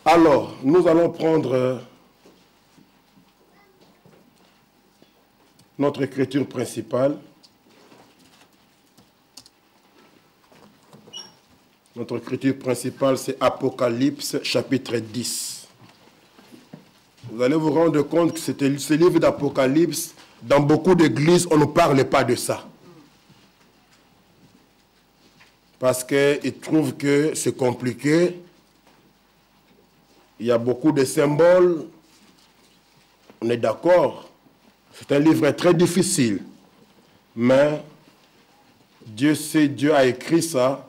Alors, nous allons prendre notre écriture principale. Notre écriture principale, c'est Apocalypse, chapitre 10. Vous allez vous rendre compte que ce livre d'Apocalypse, dans beaucoup d'églises, on ne parle pas de ça. Parce qu'ils trouvent que c'est compliqué. Il y a beaucoup de symboles. On est d'accord. C'est un livre très difficile. Mais Dieu sait, Dieu a écrit ça.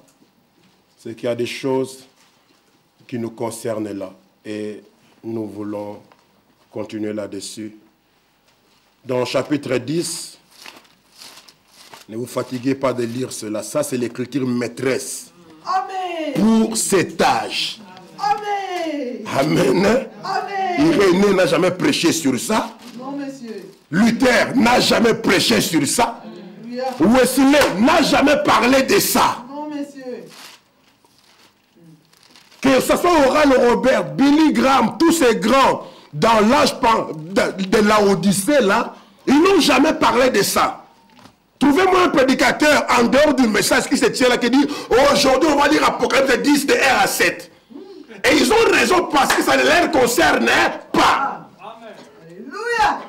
C'est qu'il y a des choses qui nous concernent là. Et nous voulons continuer là-dessus. Dans le chapitre 10, ne vous fatiguez pas de lire cela. Ça, c'est l'écriture maîtresse. Amen. Pour cet âge. Amen. Amen. Amen. Irénée n'a jamais prêché sur ça. Non, monsieur. Luther n'a jamais prêché sur ça. Alléluia. Wesley n'a jamais parlé de ça. Non, monsieur. Que ce soit Oral Robert, Billy Graham, tous ces grands dans l'âge de Laodicée là, ils n'ont jamais parlé de ça. Trouvez-moi un prédicateur en dehors du message qui se tient là qui dit aujourd'hui on va lire Apocalypse 10 de 1 à 7. Et ils ont raison parce que ça ne les concerne pas. Amen. Alléluia.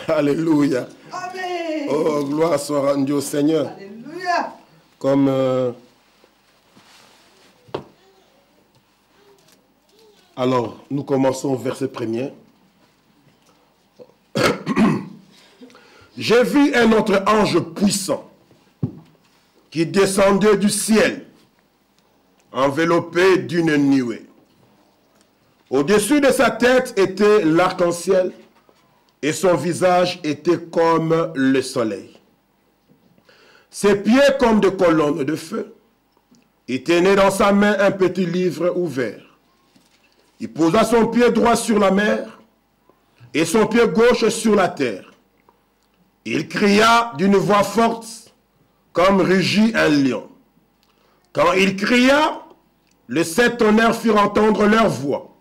Alléluia. Amen. Oh, gloire soit rendue au Seigneur. Alléluia. Comme... Alors, nous commençons au verset 1er. J'ai vu un autre ange puissant qui descendait du ciel, enveloppé d'une nuée. Au-dessus de sa tête était l'arc-en-ciel et son visage était comme le soleil. Ses pieds comme des colonnes de feu. Il tenait dans sa main un petit livre ouvert. Il posa son pied droit sur la mer et son pied gauche sur la terre. Il cria d'une voix forte, comme rugit un lion. Quand il cria, les 7 tonnerres firent entendre leur voix.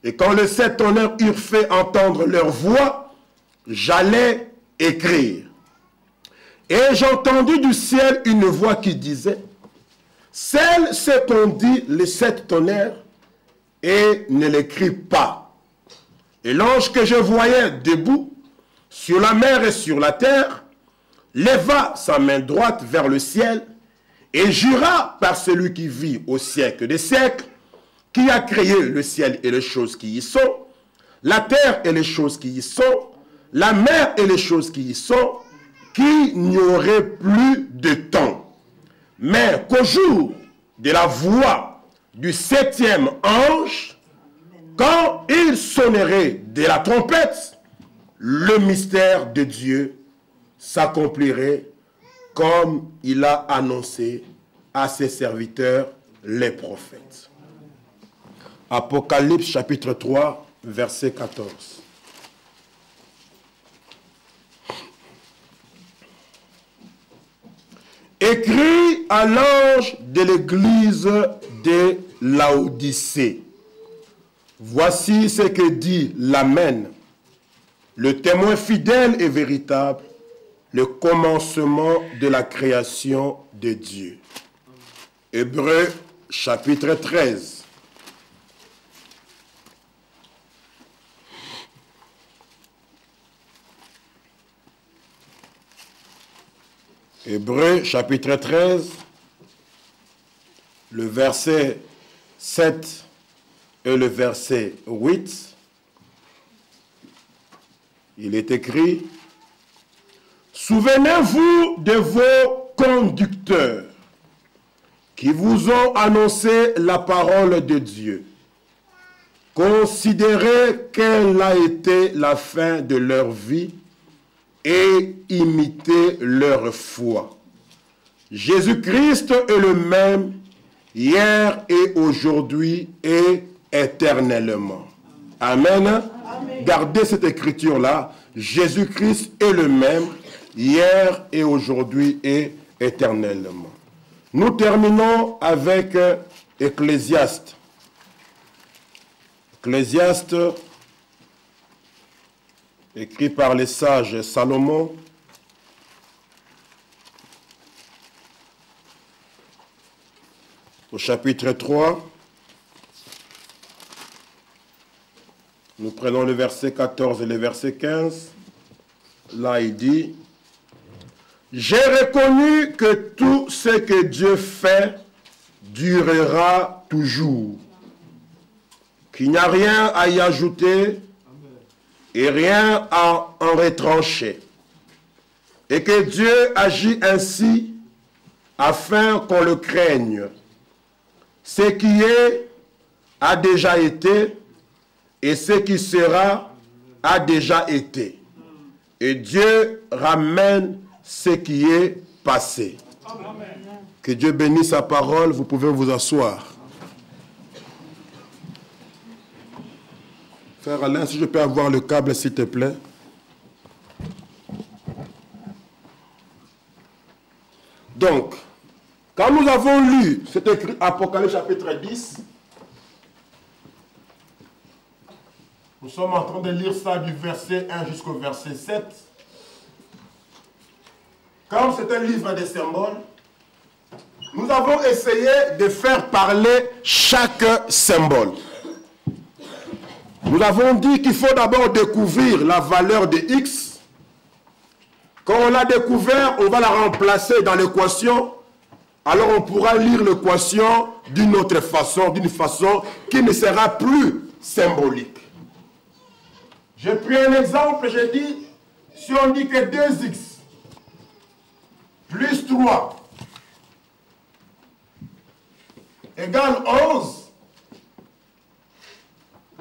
Et quand les 7 tonnerres eurent fait entendre leur voix, j'allais écrire. Et j'entendis du ciel une voix qui disait, « Scelle ce qu'ont dit les 7 tonnerres, et ne l'écris pas. » Et l'ange que je voyais debout, sur la mer et sur la terre, leva sa main droite vers le ciel et jura par celui qui vit au siècle des siècles, qui a créé le ciel et les choses qui y sont, la terre et les choses qui y sont, la mer et les choses qui y sont, qu'il n'y aurait plus de temps, mais qu'au jour de la voix du 7e ange, quand il sonnerait de la trompette, le mystère de Dieu s'accomplirait comme il a annoncé à ses serviteurs, les prophètes. Apocalypse chapitre 3, verset 14. Écrit à l'ange de l'église de Laodicée. Voici ce que dit l'Amen, le témoin fidèle et véritable, le commencement de la création de Dieu. Hébreux chapitre 13. Hébreux chapitre 13, le verset 7 et le verset 8. Il est écrit, « Souvenez-vous de vos conducteurs qui vous ont annoncé la parole de Dieu. Considérez quelle a été la fin de leur vie et imitez leur foi. Jésus-Christ est le même hier et aujourd'hui et éternellement. » Amen. Amen. Gardez cette écriture-là. Jésus-Christ est le même hier et aujourd'hui et éternellement. Nous terminons avec Ecclésiaste, Ecclésiaste, écrit par les sages Salomon, au chapitre 3, nous prenons le verset 14 et le verset 15. Là, il dit, « J'ai reconnu que tout ce que Dieu fait durera toujours, qu'il n'y a rien à y ajouter et rien à en retrancher, et que Dieu agit ainsi afin qu'on le craigne. Ce qui est a déjà été, et ce qui sera a déjà été. Et Dieu ramène ce qui est passé. » Amen. Que Dieu bénisse sa parole. Vous pouvez vous asseoir. Frère Alain, si je peux avoir le câble, s'il te plaît. Donc, quand nous avons lu, c'est écrit Apocalypse chapitre 10, nous sommes en train de lire ça du verset 1 jusqu'au verset 7. Comme c'est un livre des symboles, nous avons essayé de faire parler chaque symbole. Nous avons dit qu'il faut d'abord découvrir la valeur de X. Quand on l'a découvert, on va la remplacer dans l'équation. Alors on pourra lire l'équation d'une autre façon, d'une façon qui ne sera plus symbolique. J'ai pris un exemple, j'ai dit, si on dit que 2x plus 3 égale 11,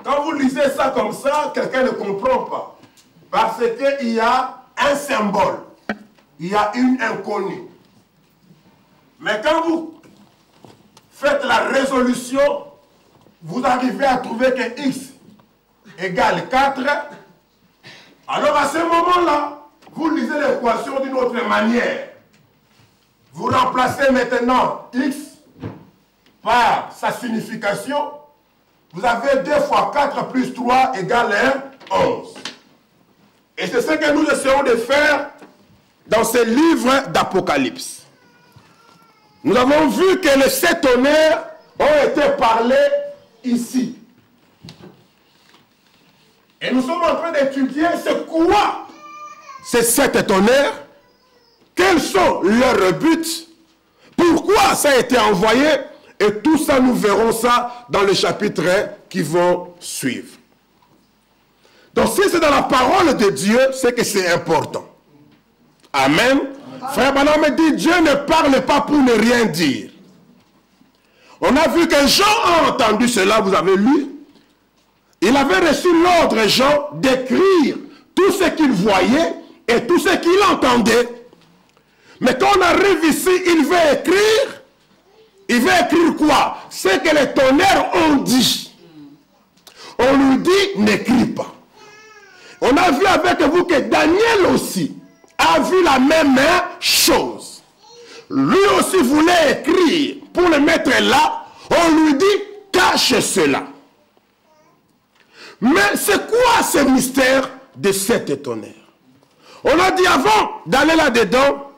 quand vous lisez ça comme ça, quelqu'un ne comprend pas. Parce qu'il y a un symbole, il y a une inconnue. Mais quand vous faites la résolution, vous arrivez à trouver que x égale 4. Alors à ce moment-là, vous lisez l'équation d'une autre manière. Vous remplacez maintenant x par sa signification. Vous avez 2 fois 4 plus 3 égale 11. Et c'est ce que nous essayons de faire dans ce livre d'Apocalypse. Nous avons vu que les 7 tonnerres ont été parlés ici. Et nous sommes en train d'étudier c'est quoi ces 7 tonnerres, quels sont leurs buts, pourquoi ça a été envoyé, et tout ça, nous verrons ça dans les chapitres qui vont suivre. Donc si c'est dans la parole de Dieu, c'est que c'est important. Amen. Frère Branham me dit, Dieu ne parle pas pour ne rien dire. On a vu que Jean a entendu cela, vous avez lu. Il avait reçu l'ordre, Jean, d'écrire tout ce qu'il voyait et tout ce qu'il entendait. Mais quand on arrive ici, il veut écrire. Il veut écrire quoi? C'est que les tonnerres ont dit. On lui dit, n'écris pas. On a vu avec vous que Daniel aussi a vu la même chose. Lui aussi voulait écrire pour le mettre là. On lui dit, cache cela. Mais c'est quoi ce mystère de 7 tonnerres? On a dit avant d'aller là-dedans,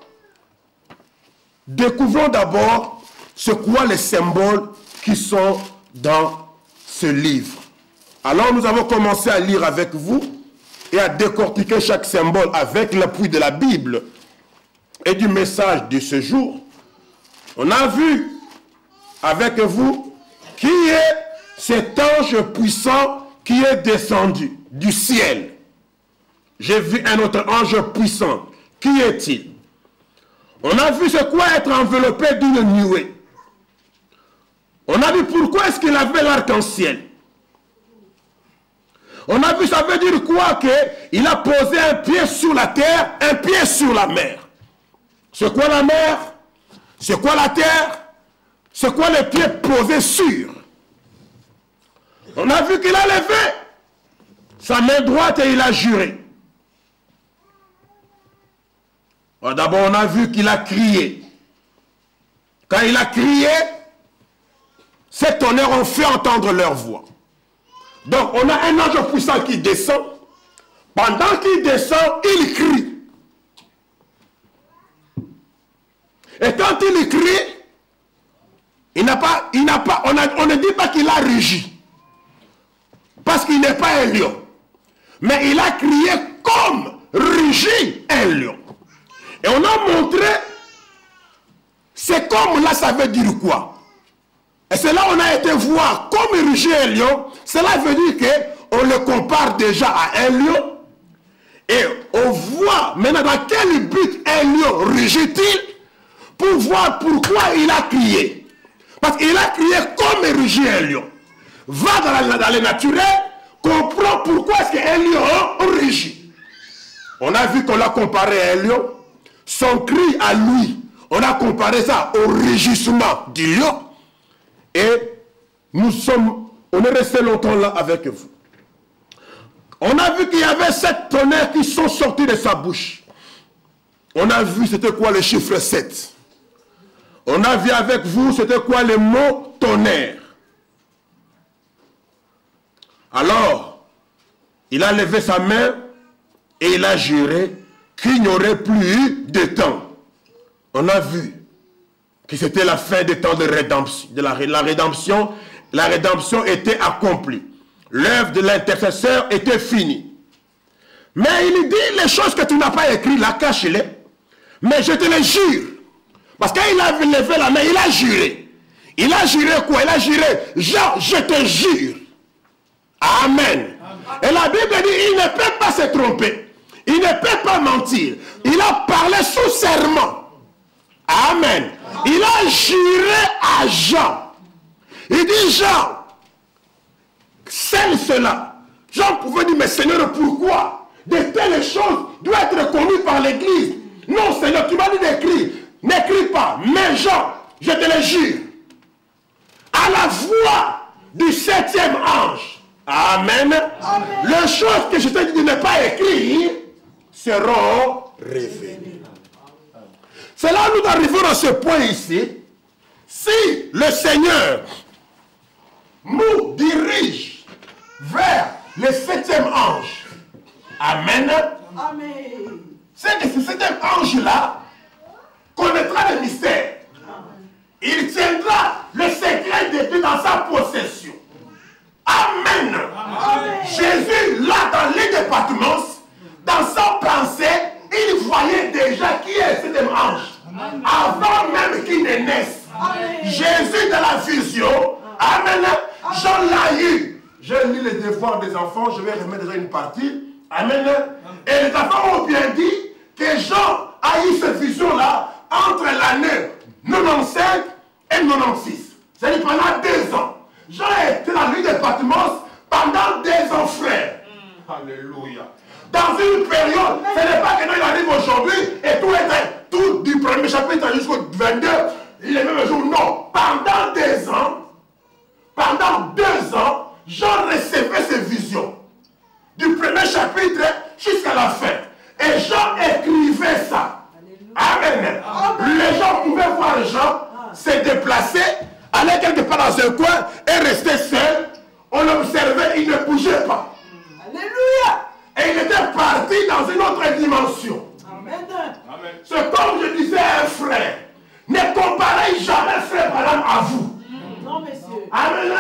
découvrons d'abord c'est quoi les symboles qui sont dans ce livre. Alors nous avons commencé à lire avec vous et à décortiquer chaque symbole avec l'appui de la Bible et du message de ce jour. On a vu avec vous qui est cet ange puissant qui est descendu du ciel. J'ai vu un autre ange puissant. Qui est-il? On a vu c'est quoi être enveloppé d'une nuée. On a vu pourquoi est-ce qu'il avait l'arc-en-ciel. On a vu ça veut dire quoi? Qu'il a posé un pied sur la terre, un pied sur la mer. C'est quoi la mer? C'est quoi la terre? C'est quoi les pieds posés sur? On a vu qu'il a levé sa main droite et il a juré. D'abord, on a vu qu'il a crié. Quand il a crié, ces tonnerres ont fait entendre leur voix. Donc, on a un ange puissant qui descend. Pendant qu'il descend, il crie. Et quand il crie, on ne dit pas qu'il a rugi. Parce qu'il n'est pas un lion. Mais il a crié comme rugit un lion. Et on a montré, c'est comme là, ça veut dire quoi? Et c'est là on a été voir comme rugit un lion. Cela veut dire qu'on le compare déjà à un lion. Et on voit maintenant dans quel but un lion rugit-il pour voir pourquoi il a crié. Parce qu'il a crié comme rugit un lion. Va dans le naturel, comprends pourquoi est-ce qu'un lion rugit. On a vu qu'on l'a comparé à un lion. Son cri à lui, on a comparé ça au rugissement du lion. Et on est resté longtemps là avec vous. On a vu qu'il y avait 7 tonnerres qui sont sortis de sa bouche. On a vu c'était quoi le chiffre 7. On a vu avec vous c'était quoi le mot tonnerre. Alors, il a levé sa main et il a juré qu'il n'y aurait plus de temps. On a vu que c'était la fin des temps de rédemption. La rédemption était accomplie. L'œuvre de l'intercesseur était finie. Mais il dit les choses que tu n'as pas écrites, là, cache-les. Mais je te les jure. Parce qu'il a levé la main, il a juré. Il a juré quoi? Il a juré, Jean, je te jure. Amen. Et la Bible dit, il ne peut pas se tromper. Il ne peut pas mentir. Il a parlé sous serment. Amen. Il a juré à Jean. Il dit, Jean, c'est cela. Jean pouvait dire, mais Seigneur, pourquoi de telles choses doivent être connues par l'Église? Non, Seigneur, tu m'as dit d'écrire. N'écris pas. Mais Jean, je te le jure, à la voix du 7e ange, Amen, Amen, les choses que je t'ai dit de ne pas écrire seront révélées. C'est là où nous arrivons à ce point ici. Si le Seigneur nous dirige vers le 7e ange, Amen, Amen. C'est que ce 7e ange-là connaîtra le mystère. Il tiendra le secret de Dieu dans sa possession. Amen. Amen. Jésus, là, dans les départements, dans sa pensée, il voyait déjà qui est le 7e ange. Amen. Avant même qu'il ne naisse. Amen. Jésus, dans la vision, Amen, Jean l'a eu. J'ai lu les devoirs des enfants, je vais remettre déjà une partie. Amen. Et les enfants ont bien dit que Jean a eu cette vision-là entre l'année 95 et 96. C'est-à-dire pendant 2 ans. Jean était dans l'île de Patmos pendant 2 ans, frère. Alléluia. Dans une période, ce n'est pas que nous il arrive aujourd'hui et tout est tout du premier chapitre jusqu'au 22, les mêmes jours. Non. Pendant 2 ans, Jean recevait ses visions. Du premier chapitre jusqu'à la fin. Et Jean écrivait ça. Amen. Amen. Les gens pouvaient voir Jean se déplacer, aller quelque part dans un coin et rester seul. On l'observait, il ne bougeait pas. Alléluia. Et il était parti dans une autre dimension. Amen. C'est comme je disais à un frère, ne comparez jamais frère Branham à vous. Non, monsieur. Amen.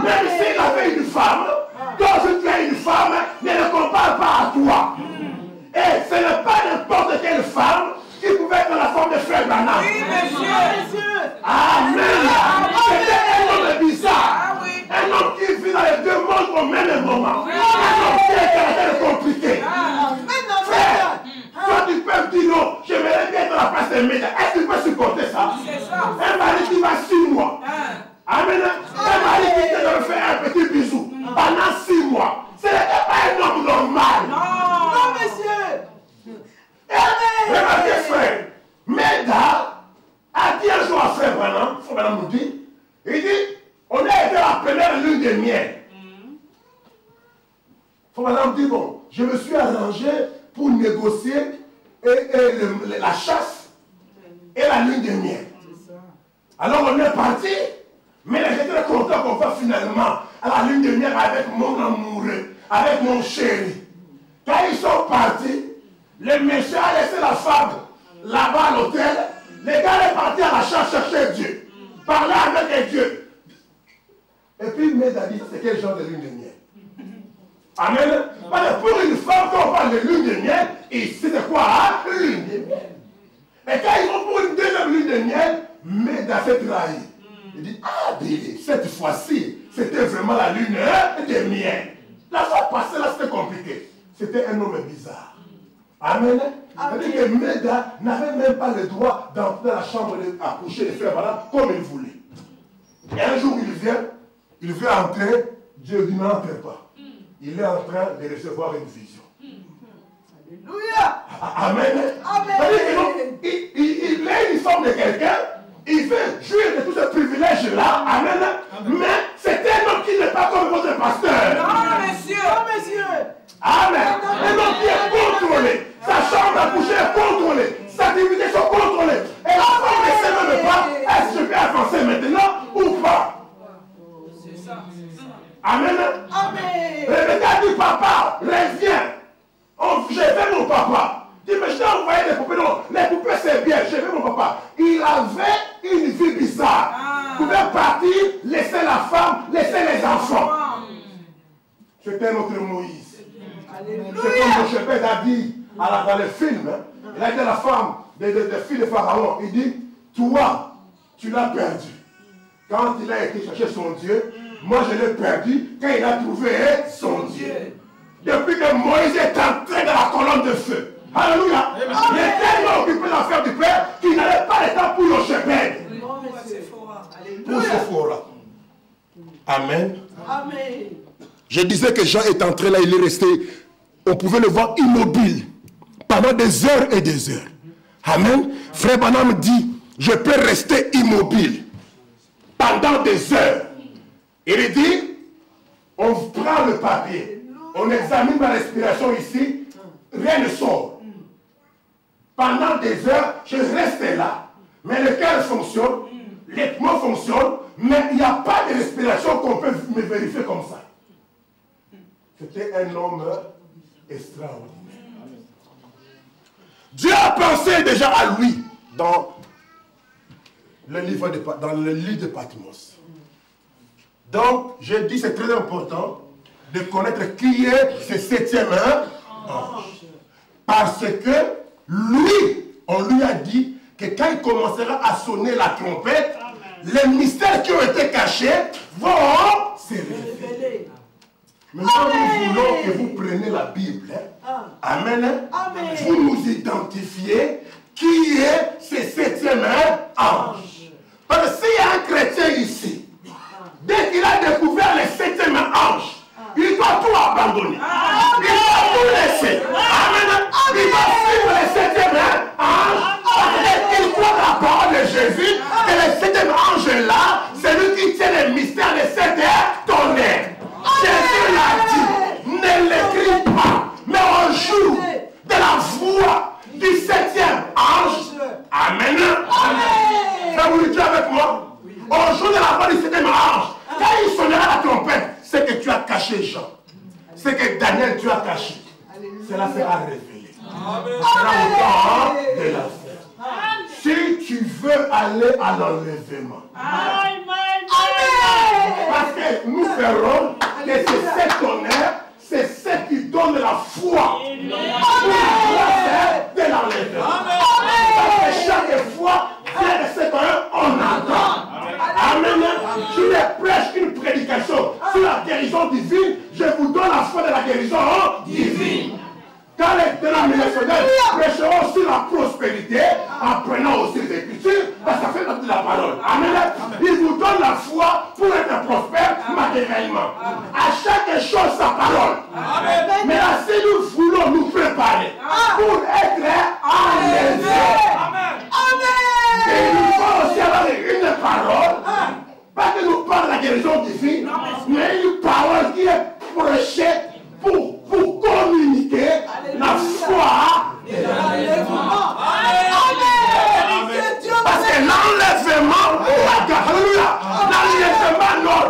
Même s'il avait une femme, toi si tu as une femme, ne le compare pas à toi. Et ce n'est pas n'importe quelle femme qui pouvait être la femme de frère Branham. Oui, monsieur. Amen. C'était un homme bizarre. Un homme qui vit dans les 2 mondes au même moment. Un homme qui a un caractère compliqué. Frère, toi tu peux me dire non, j'aimerais bien être à la place des médias. Est-ce que tu peux supporter ça? Un mari qui va 6 mois. Amen. Un mari qui te doit faire un petit bisou pendant 6 mois. Ce n'est pas un homme normal. Non, monsieur. Regardez, frère. Méda a dit un jour à frère Branham, frère Branham nous dit, il dit, on a été à la première lune de miel. Frère Branham dit, bon, je me suis arrangé pour négocier la chasse et la lune de miel. Alors on est parti, mais j'étais très content qu'on va finalement à la lune de miel avec mon amoureux, avec mon chéri. Quand ils sont partis, le monsieur a laissé la femme là-bas à l'hôtel. Les gars sont partis à la chasse chercher Dieu. Parler avec Dieu. Et puis Med a dit, c'est quel genre de lune de miel? Amen. Parce que pour une femme, quand on parle de lune de miel, ici c'est quoi? Hein? Lune de miel. Et quand ils vont pour une deuxième lune de miel, Med a fait trahir. Il dit, ah Billy, cette fois-ci, c'était vraiment la lune de miel. La fois passée, là, c'était compliqué. C'était un homme bizarre. Amen. C'est-à-dire que Meda n'avait même pas le droit d'entrer dans la chambre à coucher les frères Branham comme il voulait. Et un jour, il veut entrer, Dieu dit n'entre pas. Il est en train de recevoir une vision. Alléluia. Amen. Amen. Il est une forme de quelqu'un, il veut jouir de tous ces privilèges-là. Amen. Mais c'est un homme qui n'est pas comme votre pasteur. Non, monsieur. Non, monsieur. Amen. Un homme qui est contrôlé. Sa chambre à coucher est contrôlée. Sa activité sont contrôlées. Et la femme ne sait même pas est-ce que je peux avancer maintenant ou pas. C'est ça. Amen. Amen. Rebecca dit, papa, reviens. J'ai fait mon papa. Il dit, mais je t'ai envoyé des poupées. Non, les poupées c'est bien, j'ai fait mon papa. Il avait une vie bizarre. Il pouvait partir, laisser la femme, laisser les enfants. C'était notre Moïse. C'est comme Jochebed a dit dans le film. Il a dit à la femme des filles de Pharaon, il dit, toi, tu l'as perdu. Quand il a été chercher son Dieu, moi je l'ai perdu quand il a trouvé son Dieu. Depuis que Moïse est entré dans la colonne de feu. Alléluia. Il est tellement occupé de l'affaire du Père qu'il n'avait pas le temps pour Jochebed. Pour Séphora. Amen. Amen. Je disais que Jean est entré là, il est resté, on pouvait le voir immobile pendant des heures et des heures. Amen. Frère Branham dit, je peux rester immobile pendant des heures. Il dit, on prend le papier, on examine ma respiration ici, rien ne sort. Pendant des heures, je reste là, mais le cœur fonctionne, les poumons fonctionnent, mais il n'y a pas de respiration qu'on peut me vérifier comme ça. C'était un homme extraordinaire. Dieu a pensé déjà à lui dans le livre de Patmos. Donc, je dis c'est très important de connaître qui est ce septième ange. Parce que lui, on lui a dit que quand il commencera à sonner la trompette, les mystères qui ont été cachés vont se révéler. Maintenant, nous voulons que vous preniez la Bible. Amen. Amen. Vous nous identifiez qui est ce septième ange. Parce que s'il y a un chrétien ici, dès qu'il a découvert le septième ange, il doit tout abandonner. Il doit tout laisser. Amen. Il doit suivre le septième ange. Parce qu'il croit la parole de Jésus que le septième ange est là, c'est lui qui tient les mystères de cette tonnerre. Jésus l'a dit, ne l'écris pas, mais on joue de la voix du septième ange. Amen. Ça vous le dites avec moi? On joue de la voix du septième ange. Quand il sonnera la trompette, c'est que tu as caché Jean. C'est que Daniel tu as caché. Cela sera révélé. Ce sera au temps de la fête. Si tu veux aller à l'enlèvement, parce que nous verrons que c'est cet honneur, c'est ce qui donne la foi pour la de l'enlèvement. Parce que chaque fois, c'est de cet honneur, on attend. Amen. Je ne prêche qu'une prédication sur la guérison divine, je vous donne la foi de la guérison divine. Quand les dénominationnels prêcheront sur la prospérité, en prenant aussi les Écritures, parce que ça fait partie de la parole. Amen. Ils vous donnent la foi pour être prospère matériellement. À chaque chose sa parole. Amen. Mais là, si nous voulons nous préparer pour être enlevés, et nous faut aussi avoir une parole, pas que nous parlons de la guérison divine, mais une parole qui est prêchée pour communiquer la foi de l'enlèvement. Parce que l'enlèvement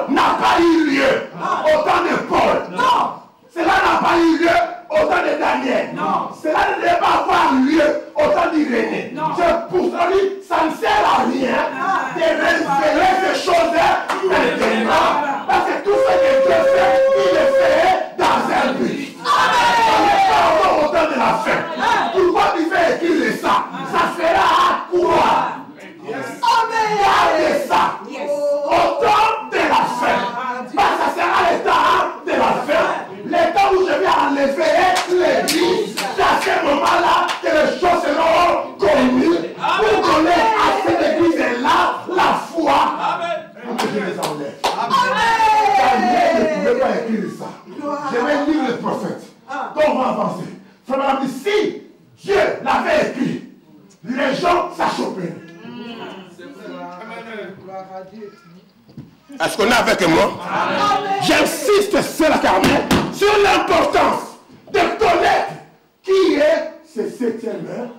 n'a pas eu lieu. gangréné. C'est pour ça que ça ne sert à rien de révéler ces choses maintenant. Parce que tout ce que Dieu fait, il le fait dans un but. On n'est pas encore au temps de la fin. Pourquoi tu fais écrire ça? Ça sera quoi? Gardez ça au temps de la fin. Parce que ça sera le temps de la fin. Le temps où je vais enlever l'église. C'est à ce moment-là que les choses seront connues. Pour donner à cette église-là la foi. Pour que je les enlève. Daniel ne pouvait pas écrire ça. Je vais lire le prophète. Donc on va avancer. Frère, si Dieu l'avait écrit, les gens s'achopperaient. Est-ce qu'on est avec moi? J'insiste, c'est la carnet, sur l'importance de connaître qui est ce septième heure.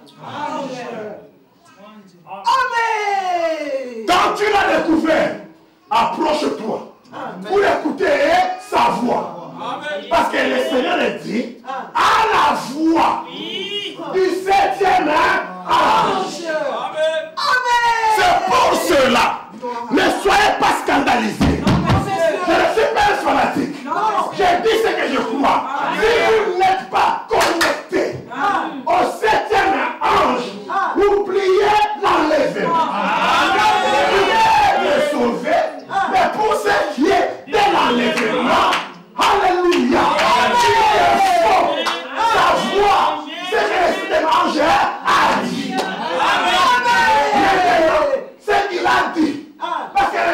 Quand tu l'as découvert, approche-toi pour écouter sa voix. Parce que le Seigneur a dit à la voix du septième ange. C'est pour cela. Ne soyez pas scandalisés. Je ne suis pas un fanatique. Je dis ce que je crois. Si vous n'êtes pas connecté au septième ange, oubliez l'enlèvement. Vous pouvez le sauver, mais pour ce qui est de l'enlèvement, alléluia. Il faut savoir ce que le septième ange a dit. Ce qu'il a dit. Parce que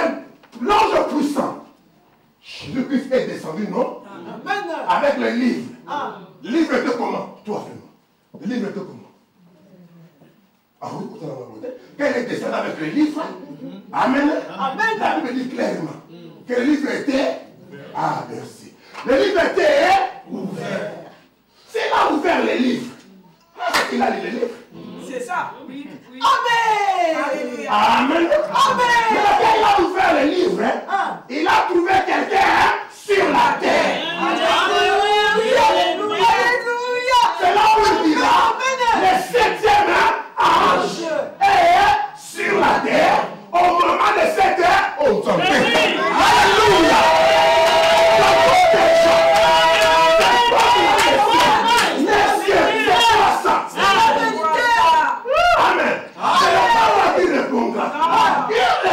l'ange puissant, Jésus-Christ est descendu, non? Avec le livre. Le livre était comment? Toi, fais-moi. Le livre était comment? Ah oui, quand il est descendu avec le livre, Amen. La Bible dit clairement que le livre était. Ah, merci. Le livre était ouvert. S'il a ouvert le livre, c'est qu'il a lu le livre. C'est ça. Oui. Amen. Amen. Mais quand il a ouvert le livre, il a trouvé quelqu'un sur la terre. Alléluia. C'est là où il dira le septième ange est sur la terre au moment de cette automne. Alléluia. Amen. C'est la parole qui répondra. Il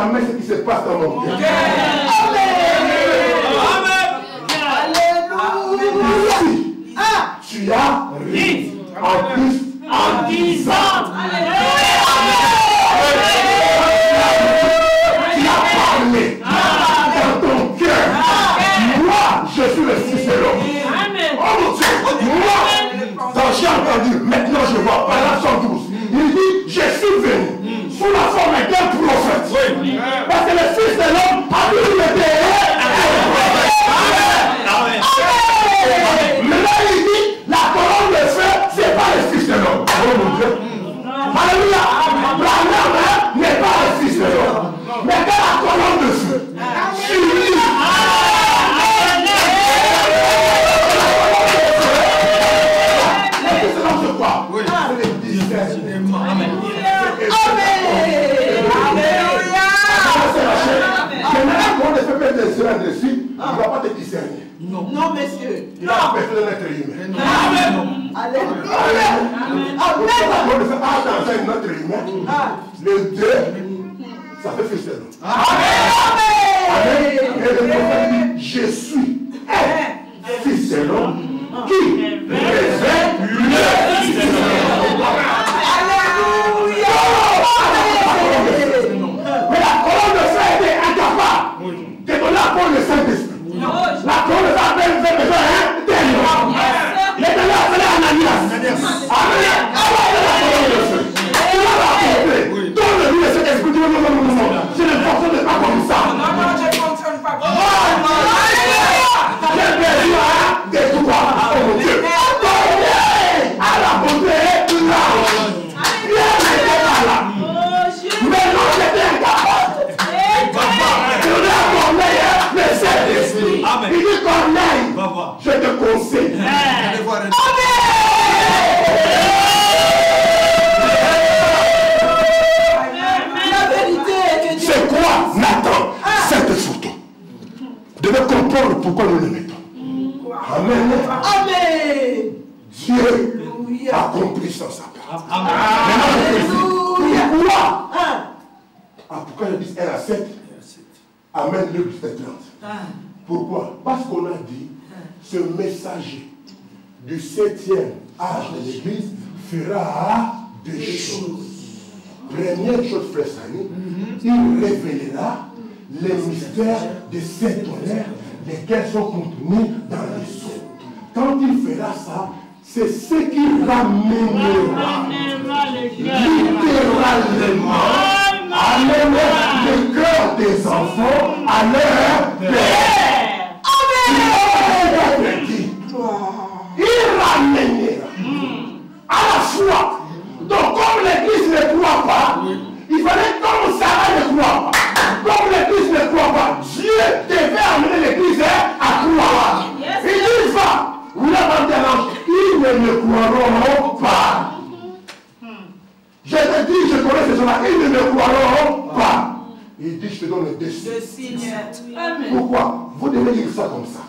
jamais ce qui se passe dans mon cœur. Alléluia. Tu as ri en Christ en disant. Tu as parlé dans ton cœur. Moi, je suis le Fils de l'homme. Oh mon Dieu, moi, quand j'ai entendu, maintenant je vois, par la 112, il dit, je suis venu sous la forme d'un prophète. Parce que le Fils de l'homme a vu le terrain. Maintenant il dit, la colonne de feu, c'est pas le Fils de l'homme. Oh mon Dieu. Alléluia. Branham n'est pas le Fils de l'homme. Mais quand la colonne de feu, sur lui, dessus, il ne va pas te discerner. Non, monsieur. Il a la personne d'un être humain. Alléluia. Dans un être humain, le deux, ça fait Fils de l'homme. Amen. Et le prophète dit, je suis un Fils de l'homme qui révèle le Fils de l'homme. Alléluia. Mais la colonne de feu était incapable de donner la parole du Saint-Esprit. La colonne de feu a besoin d'un. L'éternel a appelé Ananias. Amen. La colonne de feu. Tu vas la porter. Donne-lui le Saint-Esprit. Non. Je ne fonctionne pas comme ça. Non, je ne fonctionne pas comme ça. J'ai besoin de toi. Oh mon Dieu. Donner à la beauté l'âge. Bien était là. Mais non, j'étais incapable. Il a Corneille, le Saint-Esprit. Il dit Corneille, je te conseille. la vérité est que Dieu. C'est quoi, Nathan, cette photo? Vous devez comprendre pourquoi nous le mettons. Amen. Amen. Dieu a compris sans sa part. Alléluia. Pourquoi? Pourquoi je dis 1 à 7? Amen, le 30. Pourquoi? Parce qu'on a dit, ce messager du 7e âge de l'Église fera deux choses. Première chose, frère Sani, il révélera les mystères de cet honneur, lesquels sont contenus dans les sceaux. Quand il fera ça, c'est ce qui ramènera littéralement le cœur des enfants à leur père. Il ramènera à la foi. Donc comme l'Église ne croit pas, il fallait comme Sarah ne croit pas. Comme l'Église ne croit pas, Dieu devait amener l'Église à croire. Il dit va, vous l'avez maintenant, ils ne croiront pas. Je te dis, je connais ces gens-là, ils ne croiront pas. Il dit, je te donne deux signes. Pourquoi? Vous devez lire ça comme ça.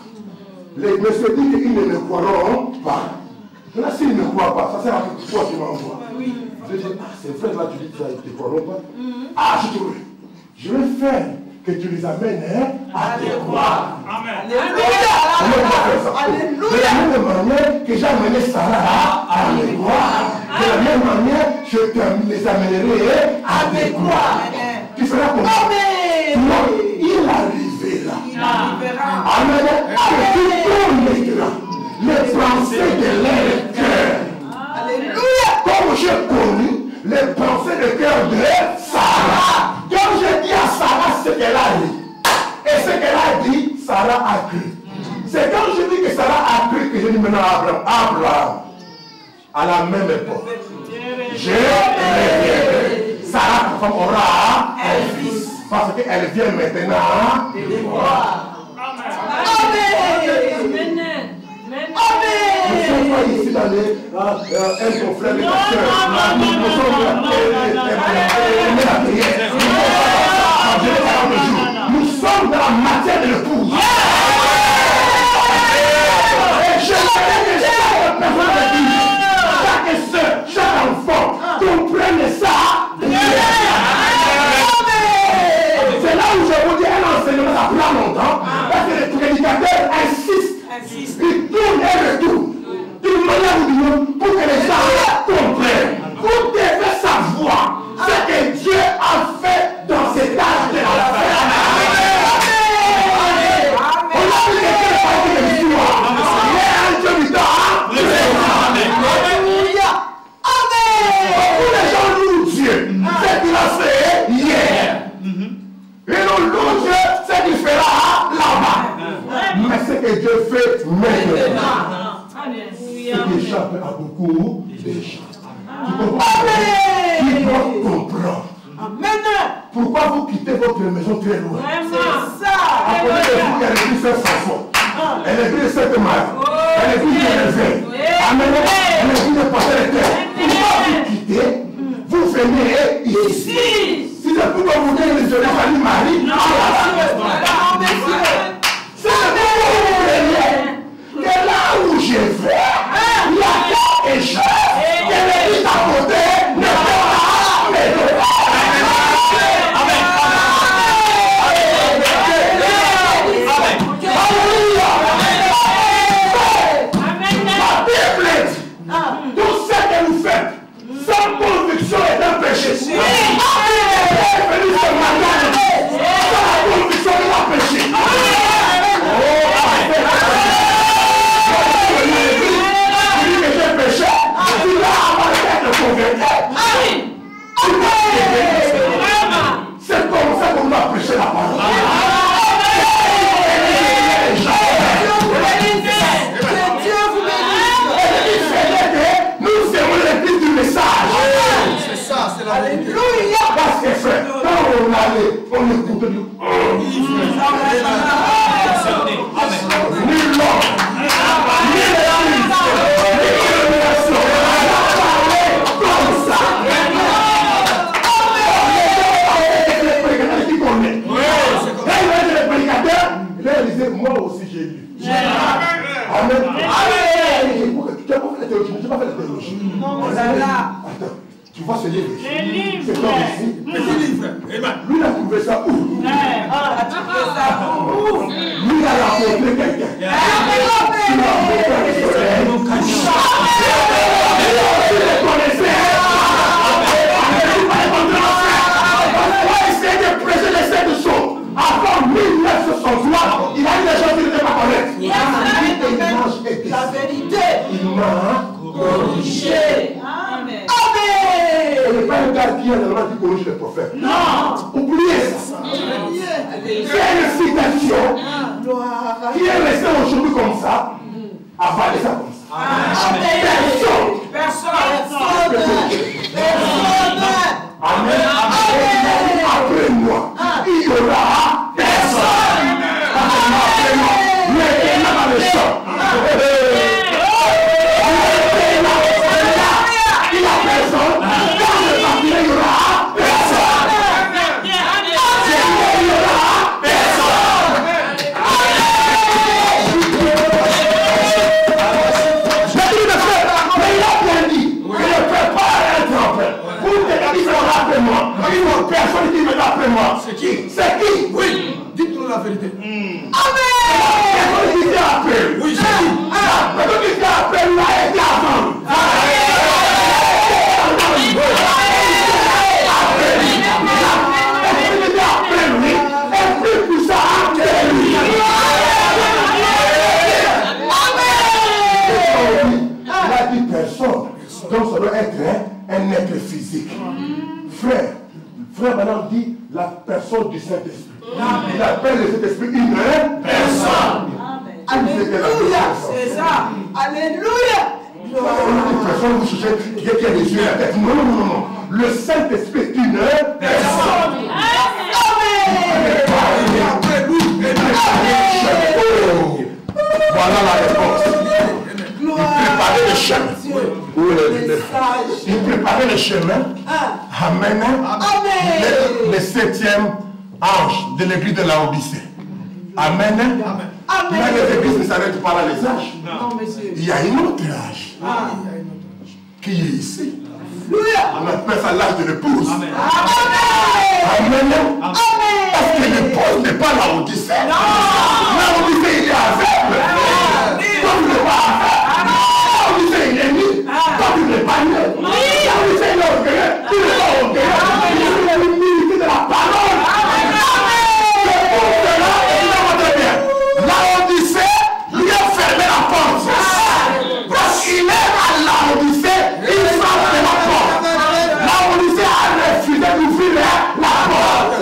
Les messieurs disent qu'ils ne croiront pas. Là, s'ils ne croient pas, ça sert à quoi tu m'envoies? Je dis, c'est vrai, là, tu dis que ça, ils ne croiront pas. J'ai trouvé. Je vais faire que tu les amènes à te croire. Amen. Alléluia. De la même manière que j'ai amené Sarah à me croire, de la même manière, je les amènerai à te croire. Tu feras comme ça. Il arrivera. Amen. Et tu connaîtras les pensées de leur cœur. Alléluia. Comme j'ai connu les pensées de cœur de Sarah. Quand j'ai dit à Sarah ce qu'elle a dit, et ce qu'elle a dit, Sarah a cru. C'est quand je dis que Sarah a cru que je dis maintenant à Abraham, à la même époque, je reviendrai. Sarah, ta femme, aura un fils. Parce qu'elle vient maintenant de voir. Amen. Nous ne sommes pas ici dans les un conflit avec la sœur. Nous sommes dans la matière de l'épouse. Et je voudrais que chaque personne de Dieu, chaque sœur, chaque enfant comprenne ça. vous disons, pour que les gens comprennent, vous devez savoir ce que Dieu a fait dans cet âge de la fin. On a vu quelqu'un parler de l'histoire. Il est un Dieu du temps. Alléluia. Amen. Beaucoup de gens louent Dieu. Ce qu'il a fait hier. Et nous louons Dieu, ce qu'il fera là-bas. Mais ce que Dieu fait maintenant, c'est échappe à beaucoup de gens. Qui doivent comprendre. Amen. Pourquoi vous quittez votre maison très loin? C'est ça. Appelez vous qu'elle est plus Saint-François. Elle est plus Sainte-Marie. Elle est plus Génézée. Amen. Elle est plus de Pasteur Terre. Pourquoi vous quittez? Vous venez ici. Si c'est pour vous dire que je n'ai pas dit Marie, c'est pour vous venir. Que là où je vais, il y a quelque chose que l'église à côté ne peut pas m'aider. Tout ce que vous faites, sans conviction est un péché. Est venu ce matin, sans conviction est un péché. Tu dis que j'ai péché, tu vas avoir être convaincu. C'est comme ça qu'on va prêcher la parole. Nous serons l'église du message. C'est ça, c'est la vérité. Alléluia. Parce que frère, quand on allait, on écoutait du ni l'homme, ni l'église, ni l'illumination. Comme ça. Les prédicateurs qui connaissent. Les prédicateurs, ils disaient, moi aussi j'ai lu. Amen. Amen. Tu n'as pas fait la théologie. Tu n'as pas fait la théologie. Non, c'est là. Attends, tu vois ce livre ici? Les livres. C'est comme ici. Les livres. Lui, il a trouvé ça où? Tu fais ça où? Lui, il a rencontré quelqu'un. Il a rencontré le soleil. Tu le connaissais. On va essayer de prêcher les sept choses. Avant 1963, il a eu des choses qu'il n'était pas connaître. La vérité. Il m'a Corrigé. Amen. Ce n'est pas un gars qui est normalement qui corrige les prophètes. Non. Oubliez ça. C'est une citation qui est restée aujourd'hui comme ça, avalée ça comme ça. Personne. Amen. Après moi, il y aura personne. Après moi, maintenant dans le champ. Il y a personne. Dans le papier, il y aura personne. Il y aura personne. J'ai dit de faire, mais il a bien dit que je ne peux pas être en paix. Pour que il sera après moi. Il n'y a personne qui me l'a après moi. C'est qui? C'est qui? Oui. Dites-nous la vérité. Amen. Personne qui vient après. Oui, c'est qui? Personne qui vient après lui a été avant. Personne. Donc ça doit être un être physique. Frère maintenant dit la personne du Saint-Esprit. Il appelle le Saint-Esprit une personne. Alléluia. C'est ça. Alléluia. Une personne, vous cherchez qui a des yeux à la tête. Non, non, non, non. Le Saint-Esprit est une personne. Voilà la réponse. Il préparait le chemin. Il préparait le chemin. Amen. Le septième ange de l'église de Laodicée. Amen. Mais les églises ne s'arrêtent pas là, les âges. Il y a une autre âge qui est ici. On appelle ça l'âge de l'épouse. Amen. Parce que l'épouse n'est pas Laodicée. Laodicée, il est aveugle. Comme il n'est pas aveugle. Laodicée, il est ouvrir la porte.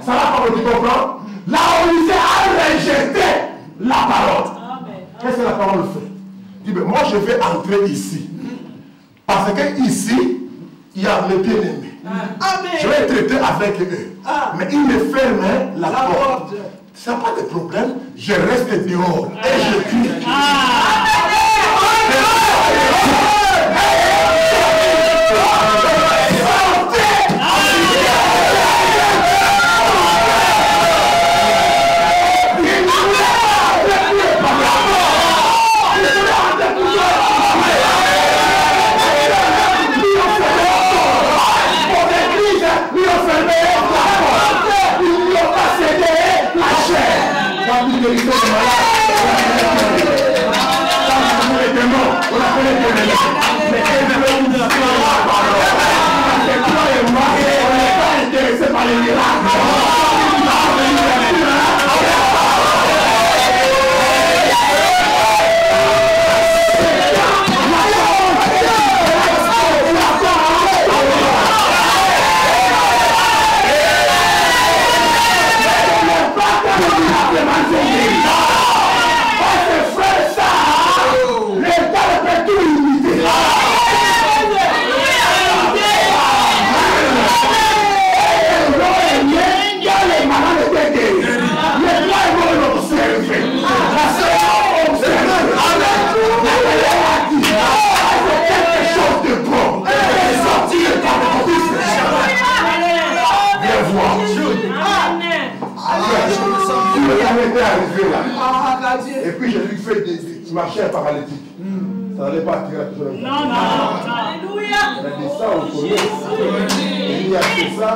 Ça va pas, tu comprends? La Odyssée a rejeté la parole. Qu'est-ce que la parole fait? Dit, ben, moi je vais entrer ici. Parce que ici, il y a mes bien-aimés. Je vais traiter avec eux. Mais ils me ferment la porte. Ça n'a pas de problème. Je reste dehors. Et je crie. Et puis je lui fais des marchés paralytiques. Ça n'allait pas attirer la personne. Non. Alléluia. Il a dit ça, on connaît. Il a fait ça.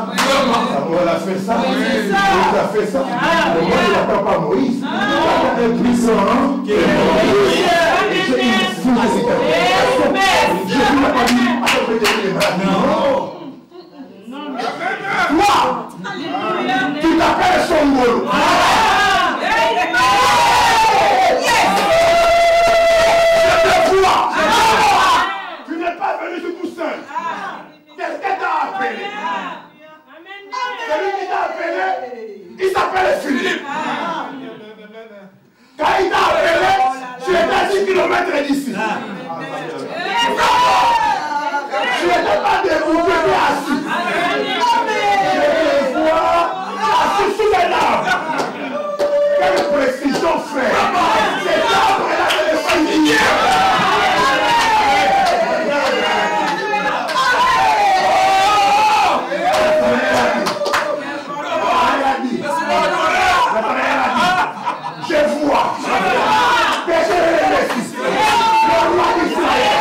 Samuel a fait ça. Moïse a fait ça. Mais moi, je n'attends pas Moïse. Il a un puissant qui est Moïse. Et je ne l'ai pas dit. Non. Toi, tu t'appelles son mot. Tu n'es pas venu tout seul. Quelqu'un t'a appelé. Celui qui t'a appelé, il s'appelle Philippe. Quand il t'a appelé, tu étais à 10 km d'ici. Tu n'étais pas debout, tu étais assis. Je te vois assis sous les arbres. Quelle précision, frère. Cet arbre est là de l'Évangile. Je vois que je résiste. Le roi d'Israël.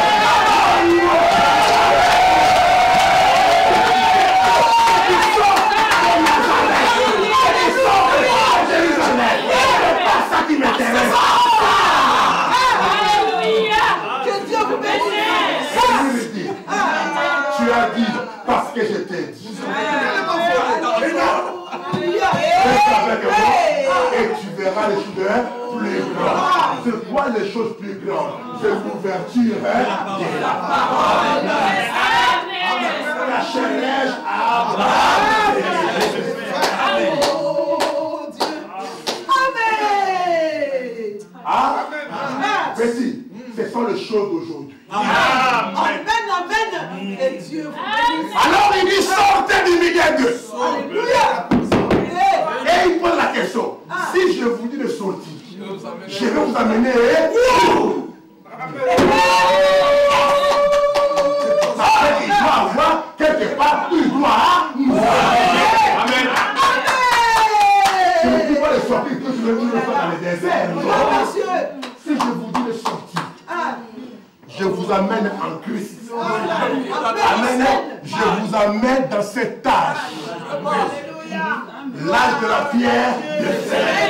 Il sort de Jérusalem. C'est pas ça qui m'intéresse. Que Dieu vous bénisse. Tu as dit parce que je t'ai dit. Et tu verras les choses plus grandes. C'est quoi les choses plus grandes? C'est l'ouverture de la parole. La challenge à Abraham. Amen. Petit, ce sont les choses d'aujourd'hui. Amen. Et Dieu vous bénisse. Alors il dit sortez du milieu d'eux. Alléluia. Et il pose la question. Si je vous dis de sortir, je vais vous amener où? Il doit avoir quelque part où il doit nous amener. Amen. Je ne dis pas de sortir que je vais vous faire dans le désert. Si je vous dis de sortir, je vous amène en Christ. Amen. Je vous amène dans cet âge. L'âge de la pierre de fer.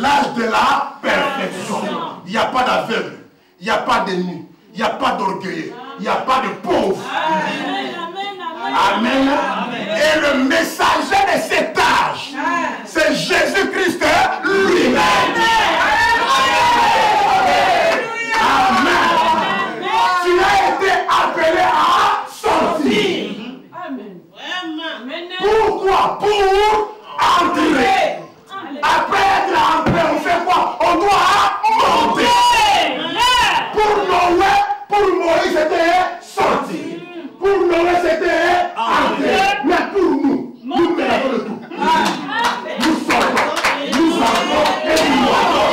L'âge de la perfection. Il n'y a pas d'aveugle. Il n'y a pas de nu. Il n'y a pas d'orgueil. Il n'y a pas de pauvre. Amen. Et le messager de cet âge, c'est Jésus-Christ lui-même. Amen. Tu as été appelé à sortir. Pourquoi? Pour entrer. Après être entré, on fait quoi? On doit monter. Pour Moïse, c'était sortir. Pour Noé, c'était entrer. Mais pour nous, nous mélangeons le tout. Nous sortons, nous entrons et nous montons.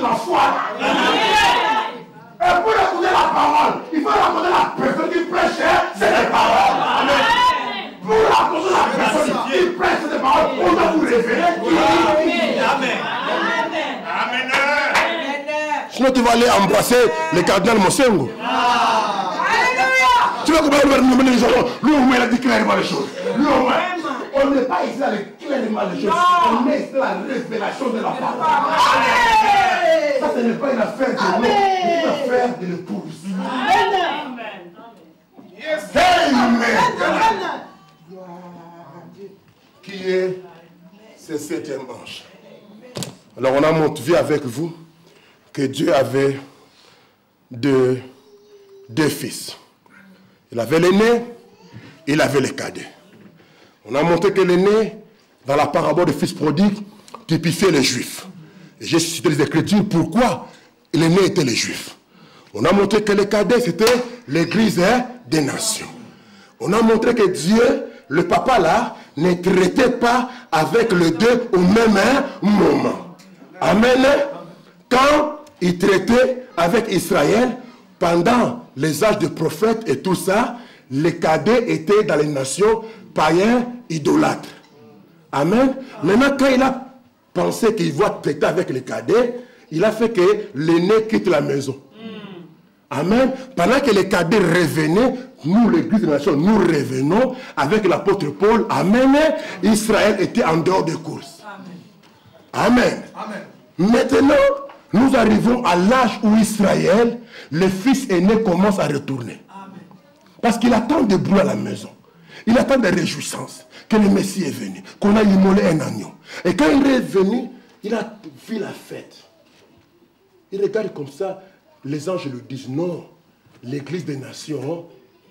La foi. Et pour écouter la parole, il faut raconter la personne qui prêche cette parole. Amen. Pour raconter la personne qui prêche cette parole, on doit vous révéler qui. Amen. Amen. Sinon tu vas aller embrasser le cardinal Mosengo. Tu vas comment mener les gens. Lui au moins il a dit clairement les choses. Lui au moins. On n'est pas ici avec clairement les choses. On est ici la révélation de la parole. Ça, ce n'est pas une affaire de l'homme, c'est une affaire de l'épouse. Amen. Amen. Qui est ce septième ange? Alors, on a vu avec vous que Dieu avait deux fils. Il avait l'aîné, il avait le cadet. On a montré que l'aîné, dans la parabole du fils prodigue, typifiait les Juifs. Et j'ai cité les Écritures, pourquoi l'aîné était les Juifs. On a montré que le cadet, c'était l'église des nations. On a montré que Dieu, le papa là, ne traitait pas avec les deux au même moment. Amen. Quand il traitait avec Israël, pendant les âges de prophètes et tout ça, les cadets étaient dans les nations païens idolâtres. Amen. Maintenant, quand il a pensé qu'il va traiter avec les cadets, il a fait que l'aîné quitte la maison. Amen. Pendant que les cadets revenaient, nous, l'église des nations, nous revenons avec l'apôtre Paul. Amen. Israël était en dehors de course. Amen. Amen. Maintenant, nous arrivons à l'âge où Israël, le fils aîné, commence à retourner. Amen. Parce qu'il attend des bruits à la maison. Il attend des réjouissances. Que le Messie est venu. Qu'on a immolé un agneau. Et quand il est venu, il a vu la fête. Il regarde comme ça. Les anges lui disent non. L'église des nations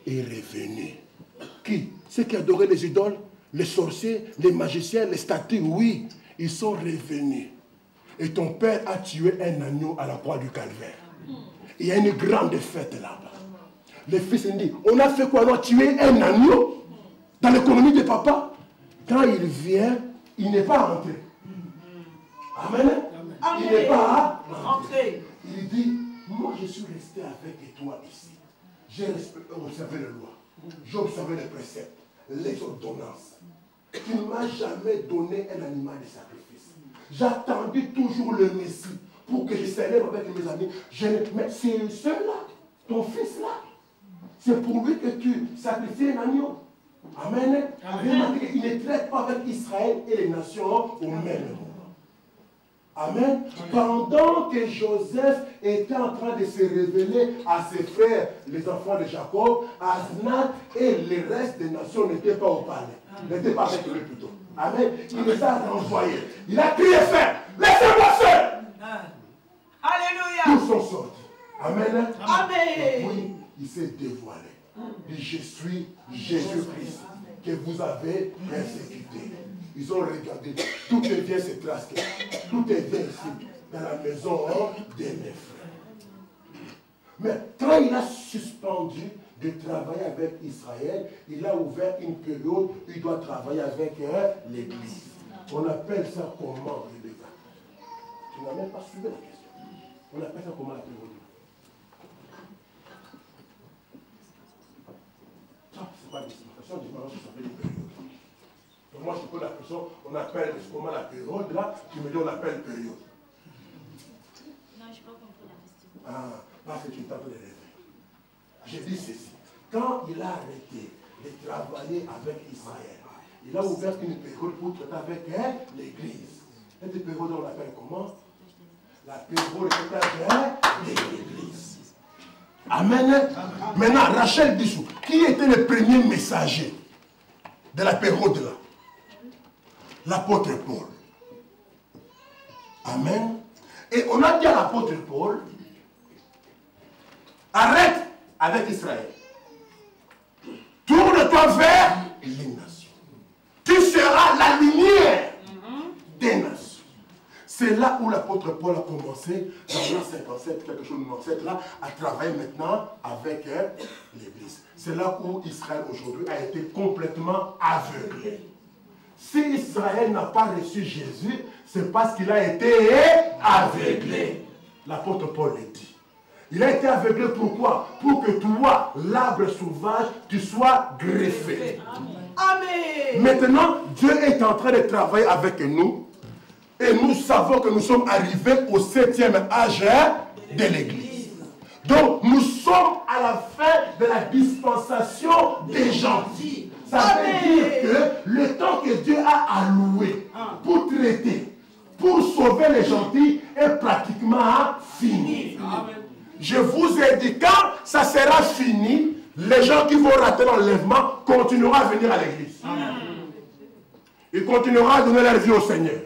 est revenue. Qui? Ceux qui adoraient les idoles, les sorciers, les magiciens, les statues, oui. Ils sont revenus. Et ton père a tué un agneau à la croix du calvaire. Il y a une grande fête là-bas. Le fils dit, on a fait quoi? On a tué un agneau dans l'économie de papa. Quand il vient, il n'est pas rentré. Amen. Amen. Il n'est pas rentré. Il dit, moi je suis resté avec toi ici. J'ai observé les lois. J'ai observé les préceptes, les ordonnances. Tu ne m'as jamais donné un animal de sacrifice. J'attendais toujours le Messie pour que je célèbre avec mes amis. Mais c'est celui-là, ton fils-là. C'est pour lui que tu sacrifies un agneau. Amen. Amen. Il ne traite pas avec Israël et les nations au même moment. Amen. Pendant que Joseph était en train de se révéler à ses frères, les enfants de Jacob, Asnath et le reste des nations n'étaient pas au palais. N'étaient pas avec lui plutôt. Amen. Il les a renvoyés. Il a crié fort. Laissez-moi seul. Alléluia. Tous sont sortis. Amen. Amen. Oui, il s'est dévoilé. Il dit, je suis Jésus-Christ que vous avez persécuté. Ils ont regardé, tout est bien se trasquer, tout est bien ici, dans la maison de mes frères. Mais quand il a suspendu de travailler avec Israël, il a ouvert une période où il doit travailler avec l'Église. On appelle ça comment, Rebecca? Tu n'as même pas suivi la question. On appelle ça comment la période? C'est pas l'explication, du moment que ça s'appelle une période. Donc moi, je pose la question, on appelle comment la période, là, tu me dis on appelle période. Non, je n'ai pas compris la question. Ah, parce que tu t'entends de rêver. J'ai dit ceci. Quand il a arrêté de travailler avec Israël, il a ouvert une période pour traiter avec l'Église. Cette période, on l'appelle comment? L'apéro de cet âge de l'église. Amen. Maintenant, Rachel Dissou, qui était le premier messager de l'apéro de là? L'apôtre Paul. Amen. Et on a dit à l'apôtre Paul, arrête avec Israël. Tourne-toi vers les nations. Tu seras la lumière des nations. C'est là où l'apôtre Paul a commencé, dans l'an 57, quelque chose de 97, là, à travailler maintenant avec l'Église. C'est là où Israël aujourd'hui a été complètement aveuglé. Si Israël n'a pas reçu Jésus, c'est parce qu'il a été aveuglé. L'apôtre Paul le dit. Il a été aveuglé pourquoi? Pour que toi, l'arbre sauvage, tu sois greffé. Amen. Maintenant, Dieu est en train de travailler avec nous. Et nous savons que nous sommes arrivés au 7e âge de l'Église. Donc, nous sommes à la fin de la dispensation des gentils. Ça veut dire que le temps que Dieu a alloué pour traiter, pour sauver les gentils, est pratiquement fini. Amen. Je vous ai dit, quand ça sera fini, les gens qui vont rater l'enlèvement continueront à venir à l'église. Ils continueront à donner leur vie au Seigneur.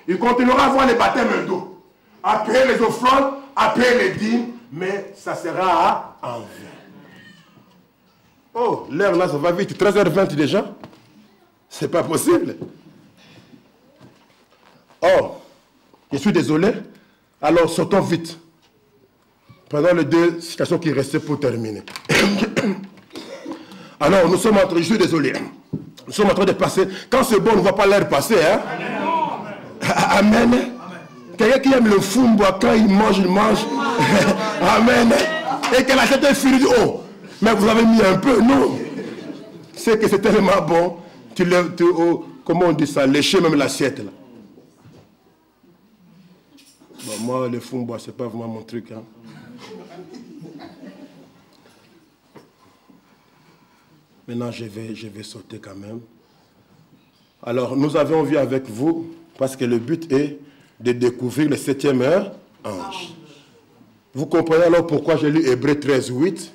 Ils continueront à avoir les baptêmes d'eau, à payer les offrandes, à payer les dîmes, mais ça sera en vain. Oh, l'heure là, ça va vite. 13h20 déjà. C'est pas possible. Oh, je suis désolé. Alors, sautons vite. Pendant les deux citations qui restaient pour terminer. Alors, nous sommes en train, je suis désolé. Nous sommes en train de passer. Quand c'est bon, on ne va pas l'heure passer. Hein? Amen. Amen. Quelqu'un qui aime le fumbois, quand il mange, il mange. Amen. Et que la tête est finie, oh, mais vous avez mis un peu. Non. C'est que c'est tellement bon. Comment on dit ça? Lécher même l'assiette là. Bon, moi, le fumbois, c'est pas vraiment mon truc. Hein. Maintenant, je vais sauter quand même. Alors, nous avons vu avec vous, parce que le but est de découvrir le 7e ange. Vous comprenez alors pourquoi j'ai lu Hébreux 13, 8.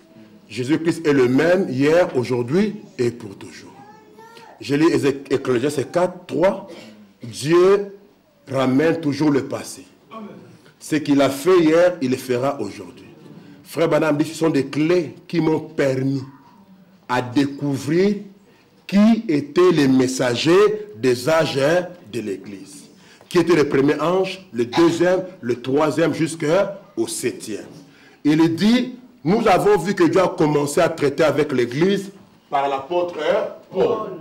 Jésus-Christ est le même hier, aujourd'hui et pour toujours. J'ai lu Ecclésiaste 4, 3. Dieu ramène toujours le passé. Ce qu'il a fait hier, il le fera aujourd'hui. Frère Banham dit, ce sont des clés qui m'ont permis à découvrir qui étaient les messagers des âges de l'Église. Qui était le premier ange, le deuxième, le troisième, jusqu'au 7e. Il dit, nous avons vu que Dieu a commencé à traiter avec l'Église par l'apôtre Paul.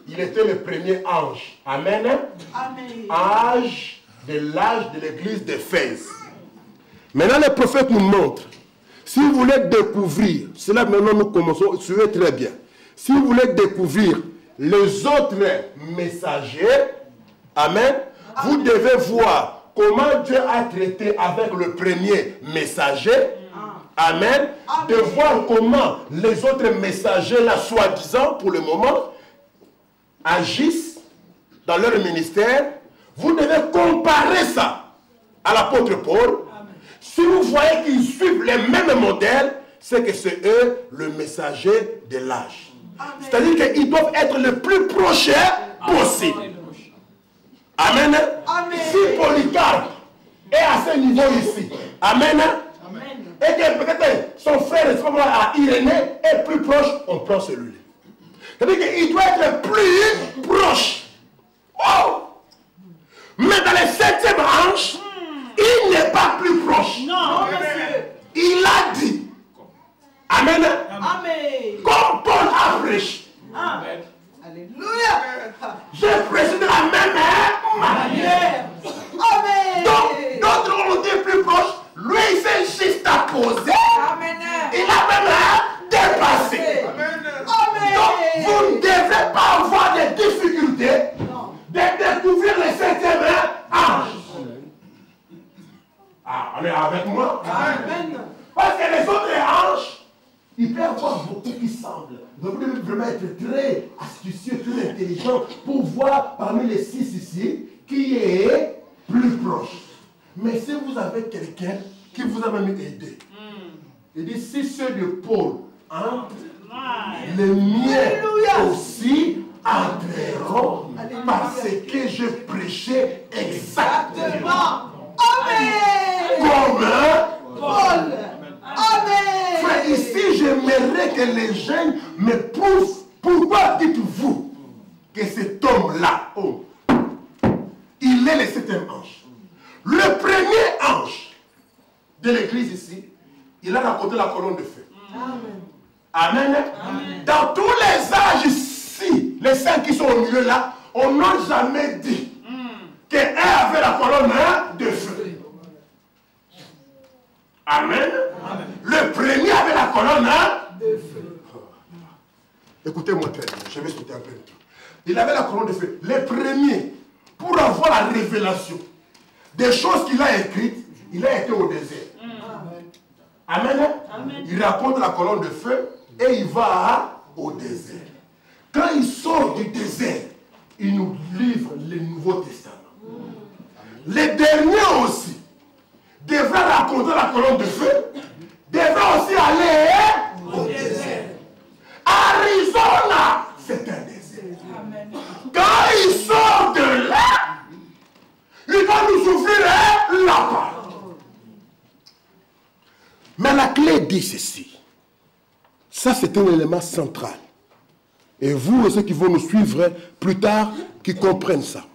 Il était le premier ange. Amen. Amen. Ange de l'âge de l'Église d'Éphèse. Maintenant, le prophète nous montre. Si vous voulez découvrir, cela maintenant nous commençons, suivez très bien. Si vous voulez découvrir les autres messagers, amen, vous devez voir comment Dieu a traité avec le premier messager, amen, de voir comment les autres messagers, là, soi-disant, pour le moment, agissent dans leur ministère. Vous devez comparer ça à l'apôtre Paul. Si vous voyez qu'ils suivent les mêmes modèles, c'est que c'est eux le messager de l'âge. C'est-à-dire qu'ils doivent être le plus proches possible. Amen. Amen. Si Polycarpe est à ce niveau ici, amen. Amen. Et que peut-être son frère à Irénée est plus proche, on prend celui-là. C'est-à-dire qu'il doit être plus proche. Oh! Mais dans les 7e ange, il n'est pas plus proche. Non, monsieur. Il a dit. Amen. Amen. Comme Paul a prêché. Amen. Alléluia. J'ai prêché de la même manière. Amen. Donc, d'autres ont été plus proches. Lui, il s'est juste apposé. Amen. Il a même dépassé. Amen. Donc, vous ne devez pas avoir de difficultés de découvrir le 7e ange. Ah, on est avec moi? Amen. Parce que les autres anges, il peut y avoir beaucoup qui semblent. Donc vous devez vraiment être très astucieux, très intelligent pour voir parmi les 6 ici qui est plus proche. Mais si vous avez quelqu'un qui vous a même aidé, il dit, si ceux de Paul entrent, les miens aussi entreront parce que je prêchais exactement comme Paul. Amen. Frère, ici, j'aimerais que les jeunes me prouvent pourquoi dites-vous que cet homme-là, il est le 7e ange. Le premier ange de l'église ici, il a raconté la colonne de feu. Amen. Amen. Dans tous les âges ici, les saints qui sont au milieu là, on n'a jamais dit qu'un avait la colonne de feu. Amen. Amen. Le premier avait la colonne de feu. Écoutez-moi très bien, je vais sauter un peu. Il avait la colonne de feu. Le premier, pour avoir la révélation des choses qu'il a écrites, il a été au désert. Amen. Amen. Il raconte la colonne de feu et il va au désert. Quand il sort du désert, il nous livre le Nouveau Testament. Les derniers aussi devraient raconter la colonne de feu, devraient aussi aller au désert. Arizona, c'est un désert. Amen. Quand il sort de là, il va nous ouvrir la parole. Mais la clé dit ceci. Ça, c'est un élément central. Et vous et ceux qui vont nous suivre plus tard, qui comprennent ça.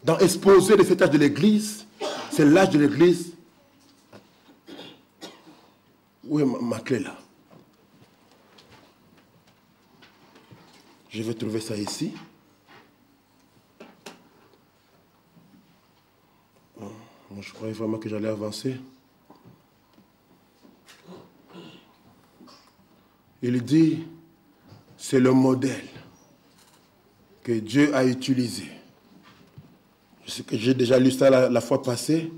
Dans exposer de cet âge de l'église, c'est l'âge de l'église. Où est ma clé là? Je vais trouver ça ici. Je croyais vraiment que j'allais avancer. Il dit, c'est le modèle que Dieu a utilisé. Je sais que j'ai déjà lu ça la fois passée,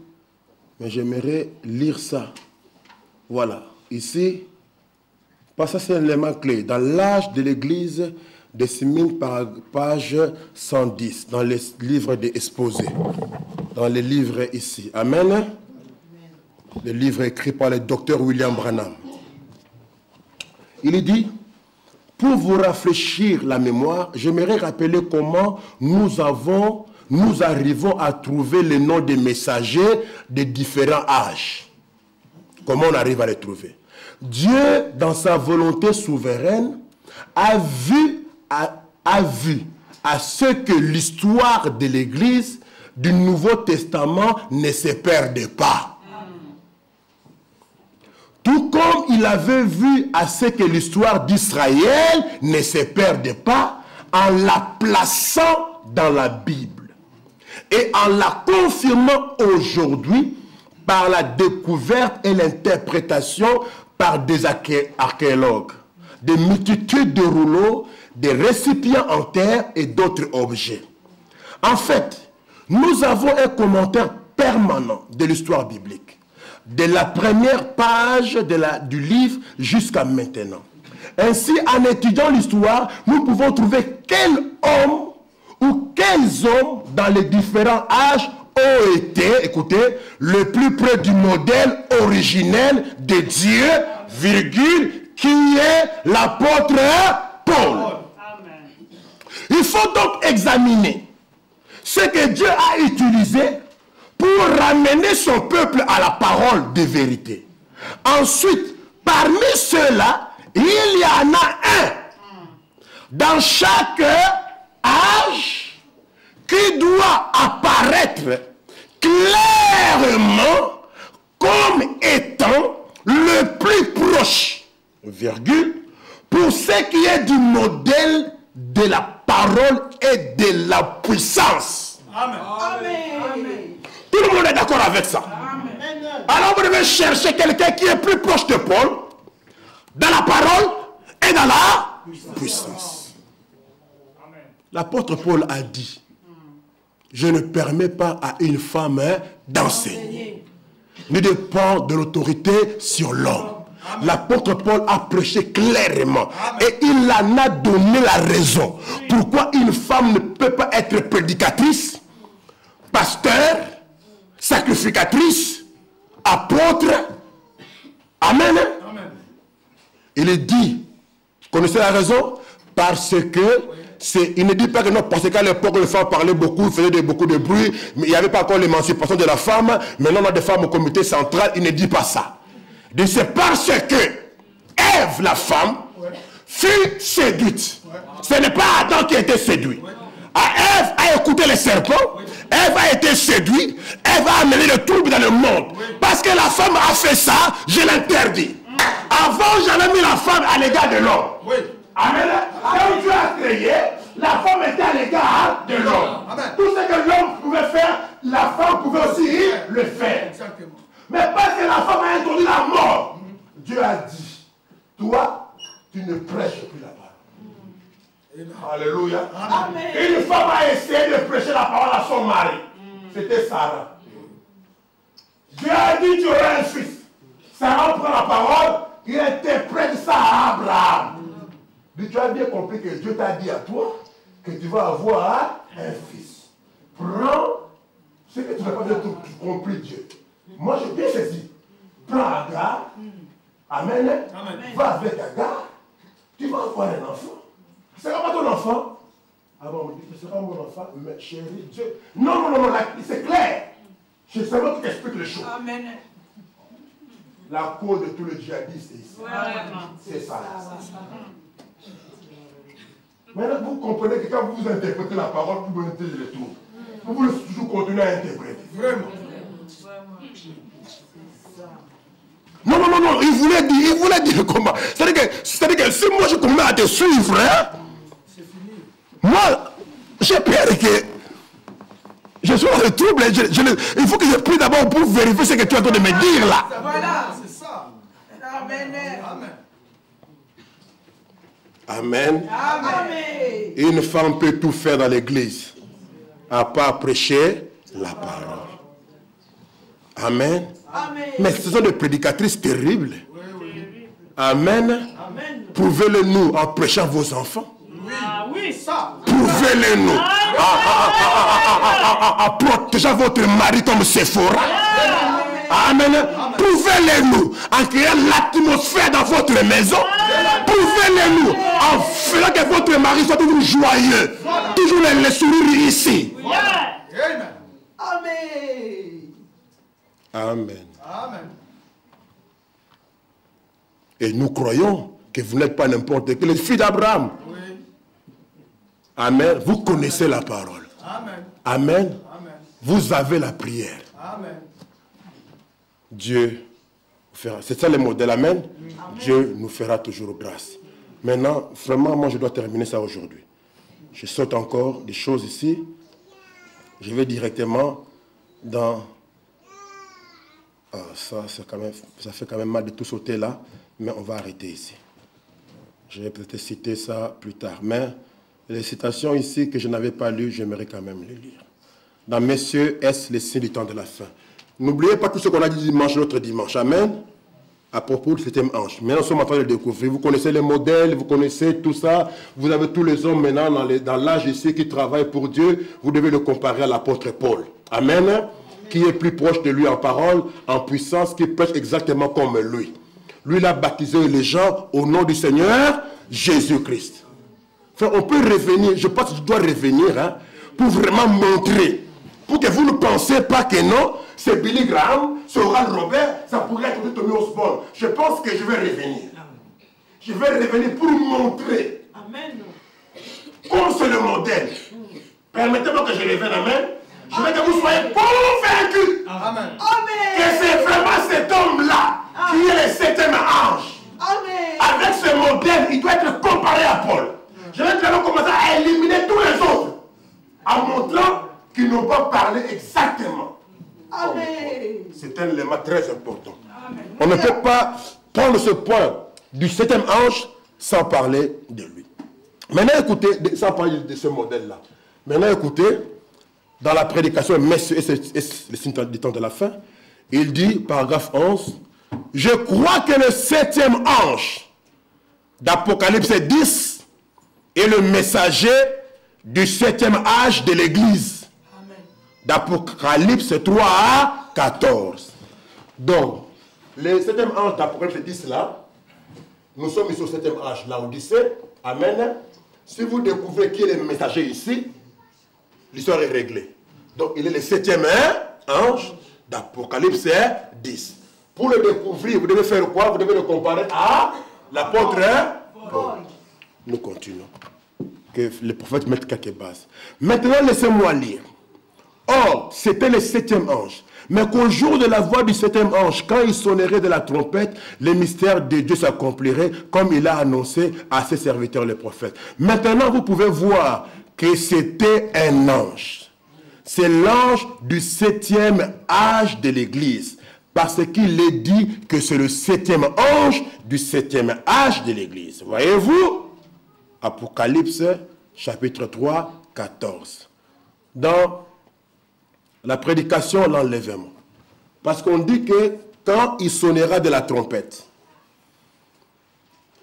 mais j'aimerais lire ça. Voilà, ici, ça c'est un élément clé. Dans l'âge de l'Église de Smyrne, page 110, dans les livres des exposés, dans les livres ici. Amen. Les livres écrits par le docteur William Branham. Il dit, pour vous rafraîchir la mémoire, j'aimerais rappeler comment nous arrivons à trouver les noms des messagers de différents âges. Comment on arrive à les trouver? Dieu, dans sa volonté souveraine, a vu à ce que l'histoire de l'Église du Nouveau Testament ne se perde pas. Tout comme il avait vu à ce que l'histoire d'Israël ne se perde pas en la plaçant dans la Bible et en la confirmant aujourd'hui par la découverte et l'interprétation par des archéologues, des multitudes de rouleaux, des récipients en terre et d'autres objets. En fait, nous avons un commentaire permanent de l'histoire biblique, de la première page du livre jusqu'à maintenant. Ainsi, en étudiant l'histoire, nous pouvons trouver quel homme ou quels hommes dans les différents âges ont été, écoutez, le plus près du modèle originel de Dieu, virgule, qui est l'apôtre Paul. Amen. Il faut donc examiner ce que Dieu a utilisé pour ramener son peuple à la parole de vérité. Ensuite, parmi ceux-là, il y en a un dans chaque âge qui doit apparaître clairement comme étant le plus proche, virgule, pour ce qui est du modèle de la parole et de la puissance. Amen. Amen. Tout le monde est d'accord avec ça. Amen. Alors vous devez chercher quelqu'un qui est plus proche de Paul dans la parole et dans la puissance. L'apôtre Paul a dit, je ne permets pas à une femme d'enseigner, ni de prendre de l'autorité sur l'homme. L'apôtre Paul a prêché clairement et il en a donné la raison. Pourquoi une femme ne peut pas être prédicatrice, pasteur, sacrificatrice, apôtre. Amen. Amen. Il est dit, connaissez la raison? Parce que, il ne dit pas que non, parce qu'à l'époque, les femmes parlaient beaucoup, faisaient beaucoup de bruit, mais il n'y avait pas encore l'émancipation de la femme. Maintenant, on a des femmes au comité central, il ne dit pas ça. Il dit, c'est parce que Ève, la femme, fut séduite. Ce n'est pas Adam qui a été séduit. Ève a écouté les serpents, Ève a été séduite, Ève a amené le trouble dans le monde. Parce que la femme a fait ça, je l'interdis. Avant, j'avais mis la femme à l'égard de l'homme. Oui. Amen. Quand Dieu a créé, la femme était à l'égard de l'homme. Tout ce que l'homme pouvait faire, la femme pouvait aussi le faire. Exactement. Mais parce que la femme a introduit la mort, Dieu a dit, toi, tu ne prêches plus la parole. Alléluia. Amen. Une femme a essayé de prêcher la parole à son mari. C'était Sarah. Dieu a dit, tu auras un fils. Sarah prend la parole, il interprète ça à Abraham. Mais tu as bien compris que Dieu t'a dit à toi que tu vas avoir un fils. Prends ce que tu n'as pas bien compris Dieu. Moi, j'ai bien saisi. Prends Agar. Amen. Amen. Va avec Agar. Tu vas avoir un enfant. Ce ne sera pas ton enfant. Ah bon, on dit que ce sera mon enfant. Mais chérie, Dieu. Non, c'est clair. Je sais pas qui t'explique les choses. Amen. La cause de tout le djihadiste ici. C'est ça. Maintenant, vous comprenez que quand vous interprétez la parole, vous mettez le tout. Vous voulez toujours continuer à interpréter. Vraiment. Non, il voulait dire comment. C'est-à-dire que si moi je commence à te suivre, hein, moi, j'ai peur que je sois dans le trouble. Il faut que je prie d'abord pour vérifier ce que tu es en train de me dire là. Voilà. C'est ça. Amen. Amen. Amen. Amen. Une femme peut tout faire dans l'église, à part prêcher la parole. Amen. Amen. Mais ce sont des prédicatrices terribles. Amen. Amen. Prouvez-le nous en prêchant vos enfants. Ah oui, ça. Prouvez-le nous en protégeant votre mari comme Séphora. Amen. Prouvez-le nous en créant l'atmosphère dans votre maison. Prouvez-le nous en faisant que votre mari soit toujours joyeux. Toujours les sourires ici. Amen. Amen. Amen. Amen. Et nous croyons que vous n'êtes pas n'importe quel fils d'Abraham. Oui. Amen. Vous connaissez la parole. Amen. Amen. Amen. Vous avez la prière. Amen. Dieu fera. C'est ça le modèle. Amen. Dieu nous fera toujours grâce. Maintenant, vraiment, moi, je dois terminer ça aujourd'hui. Je saute encore des choses ici. Je vais directement dans... ça fait quand même mal de tout sauter là, mais on va arrêter ici. Je vais peut-être citer ça plus tard. Mais les citations ici que je n'avais pas lues, j'aimerais quand même les lire. Dans Messieurs, est-ce les signes du temps de la fin? N'oubliez pas tout ce qu'on a dit dimanche, l'autre dimanche. Amen. À propos du 7e ange. Maintenant, nous sommes en train de le découvrir. Vous connaissez les modèles, vous connaissez tout ça. Vous avez tous les hommes maintenant dans l'âge ici qui travaillent pour Dieu. Vous devez le comparer à l'apôtre Paul. Amen. Qui est plus proche de lui en parole, en puissance, qui prêche exactement comme lui. Lui, il a baptisé les gens au nom du Seigneur Jésus-Christ. Enfin, on peut revenir, je pense que je dois revenir, hein, pour vraiment montrer, pour que vous ne pensez pas que non, c'est Billy Graham, c'est Oral Robert, ça pourrait être Tommy Osborne. Je pense que je vais revenir. Je vais revenir pour montrer. Amen. Comme c'est le modèle. Permettez-moi que je revienne, amen. Je veux que vous soyez convaincus. Amen. Que c'est vraiment cet homme-là qui est le 7e ange. Amen. Avec ce modèle, il doit être comparé à Paul. Je vais vraiment commencer à éliminer tous les autres en montrant qu'ils n'ont pas parlé exactement. Amen. C'est un élément très important. Amen. On ne peut pas prendre ce point du 7e ange sans parler de lui. Maintenant, écoutez, sans parler de ce modèle-là. Maintenant, écoutez, dans la prédication, Messieurs, et le signe du temps de la fin, il dit, paragraphe 11, « Je crois que le 7e ange d'Apocalypse 10 est le messager du 7e âge de l'Église, d'Apocalypse 3 à 14. Donc, le 7e ange d'Apocalypse 10 là, nous sommes ici au 7e ange, l'Odyssée. Amen. Si vous découvrez qui est le messager ici, l'histoire est réglée. Donc, il est le 7e ange d'Apocalypse 10. Pour le découvrir, vous devez faire quoi? Vous devez le comparer à l'apôtre Paul. Nous continuons. Que le prophète mette quelques bases. Maintenant, laissez-moi lire. Or, c'était le 7e ange. Mais qu'au jour de la voix du 7e ange, quand il sonnerait de la trompette, les mystères de Dieu s'accompliraient comme il a annoncé à ses serviteurs les prophètes. Maintenant, vous pouvez voir que c'était un ange. C'est l'ange du 7e âge de l'Église. Parce qu'il est dit que c'est le 7e ange du 7e âge de l'Église. Voyez-vous? Apocalypse chapitre 3, 14. Dans la prédication, l'enlèvement. Parce qu'on dit que quand il sonnera de la trompette.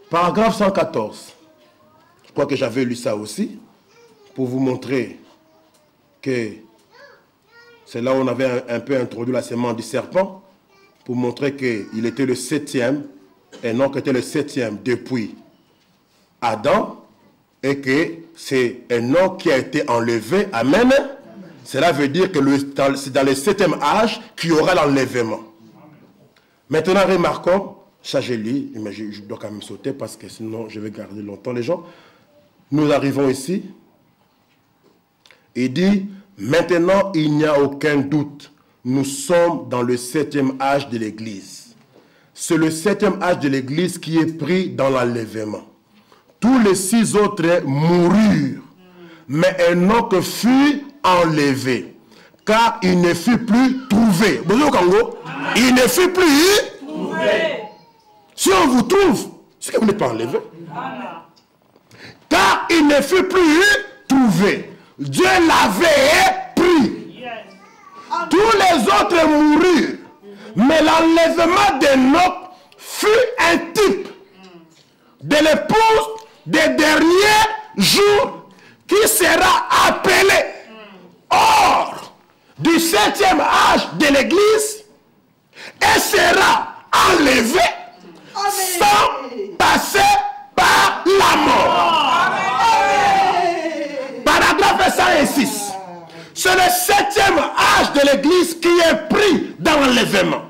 Paragraphe 114. Je crois que j'avais lu ça aussi. Pour vous montrer que c'est là où on avait un peu introduit la semence du serpent. Pour montrer qu'il était le 7e. Et non qu'il était le 7e depuis Adam. Et que c'est un homme qui a été enlevé. Amen. Cela veut dire que c'est dans le 7e âge qu'il y aura l'enlèvement. Maintenant, remarquons, ça j'ai lu, mais je dois quand même sauter parce que sinon je vais garder longtemps les gens. Nous arrivons ici. Il dit, maintenant il n'y a aucun doute. Nous sommes dans le 7e âge de l'Église. C'est le 7e âge de l'Église qui est pris dans l'enlèvement. Tous les 6 autres moururent, mais un autre fut enlevé, car il ne fut plus trouvé. Bonjour Congo. Il ne fut plus trouvé. Si on vous trouve, c'est que vous n'êtes pas enlevé. Car il ne fut plus trouvé. Dieu l'avait pris. Tous les autres moururent, mais l'enlèvement d'Enoch fut un type de l'épouse des derniers jours qui sera appelée hors du 7e âge de l'Église et sera enlevée sans passer par la mort. Paragraphe 106. C'est le 7e âge de l'Église qui est pris dans l'enlèvement.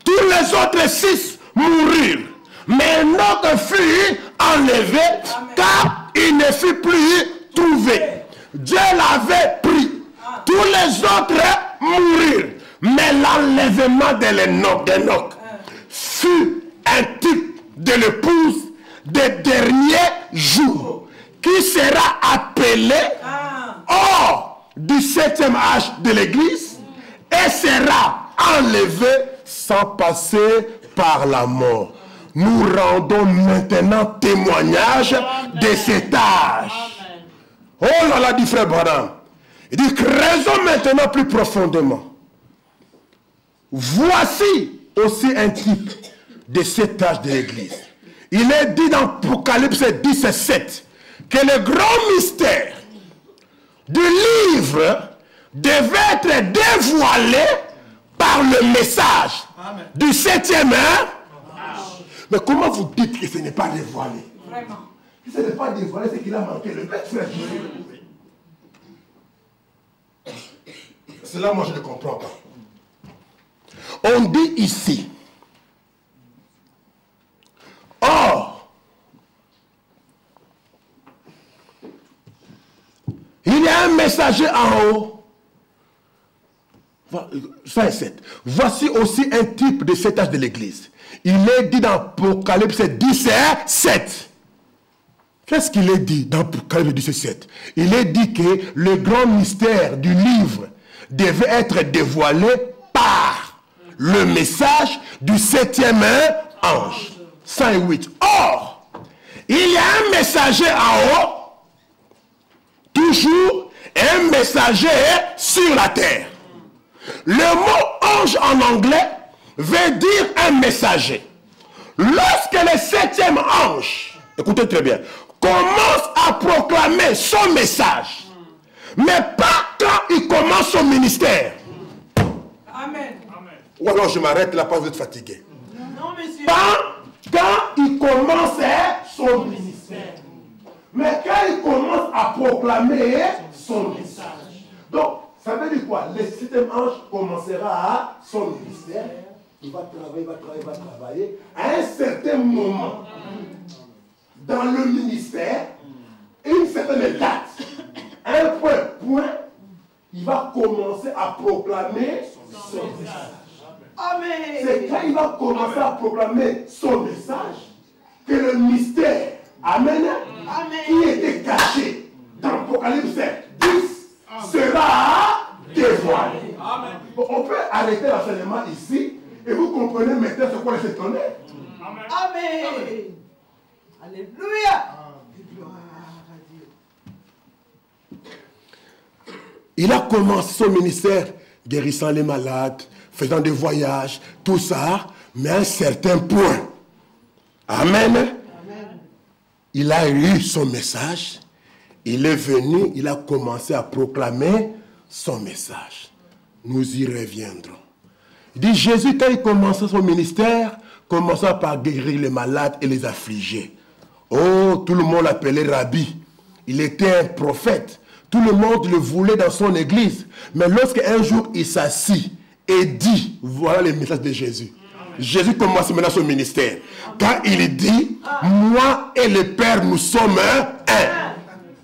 Tous les autres 6 moururent. Mais notre fut enlevé car il ne fut plus trouvé. Dieu l'avait pris. Tous les autres moururent. Mais l'enlèvement d'Enoch fut un type de l'épouse des derniers jours qui sera appelé hors du 7e âge de l'Église et sera enlevé sans passer par la mort. Nous rendons maintenant témoignage de cet âge. Oh là là, dit frère Branham. Il dit, creusons maintenant plus profondément. Voici aussi un type de cet âge de l'Église. Il est dit dans Apocalypse 17 que le grand mystère du livre devait être dévoilé par le message du 7e âge. Mais comment vous dites que ce n'est pas dévoilé? Vraiment. Si ce n'est pas dévoilé, c'est qu'il a manqué le bête, frère. Cela, moi, je ne comprends pas. On dit ici, or, il y a un messager en haut. 27. Voici aussi un type de cet âge de l'Église. Il est dit dans Apocalypse 17. Qu'est-ce qu'il est dit dans Apocalypse 17? Il est dit que le grand mystère du livre devait être dévoilé par le message du 7e ange. 108. Or, il y a un messager en haut, toujours un messager sur la terre. Le mot ange en anglais veut dire un messager. Lorsque le 7e ange, écoutez très bien, commence à proclamer son message, mais pas quand il commence son ministère. Amen. Ou alors je m'arrête là, pas vous êtes fatigué. Non, monsieur. Quand il commence son ministère. Mais quand il commence à proclamer son message. Donc, ça veut dire quoi? Le septième ange commencera son ministère. Il va travailler. À un certain moment, dans le ministère, une certaine date, un point, il va commencer à proclamer son message. Amen. C'est quand il va commencer à proclamer son message que le mystère, amen, qui était caché dans l'Apocalypse 10 sera dévoilé. Bon, on peut arrêter l'enseignement ici et vous comprenez maintenant ce qu'on s'est donné. Amen. Alléluia. Gloire à Dieu. Il a commencé son ministère guérissant les malades, faisant des voyages, tout ça, mais à un certain point. Amen. Il a eu son message, il est venu, il a commencé à proclamer son message. Nous y reviendrons. Il dit Jésus, quand il commençait son ministère, commença par guérir les malades et les affligés. Oh, tout le monde l'appelait Rabbi. Il était un prophète. Tout le monde le voulait dans son église. Mais lorsqu'un jour il s'assit et dit, voilà le message de Jésus. Jésus commence maintenant son ministère. Quand il dit, moi et le Père, nous sommes un.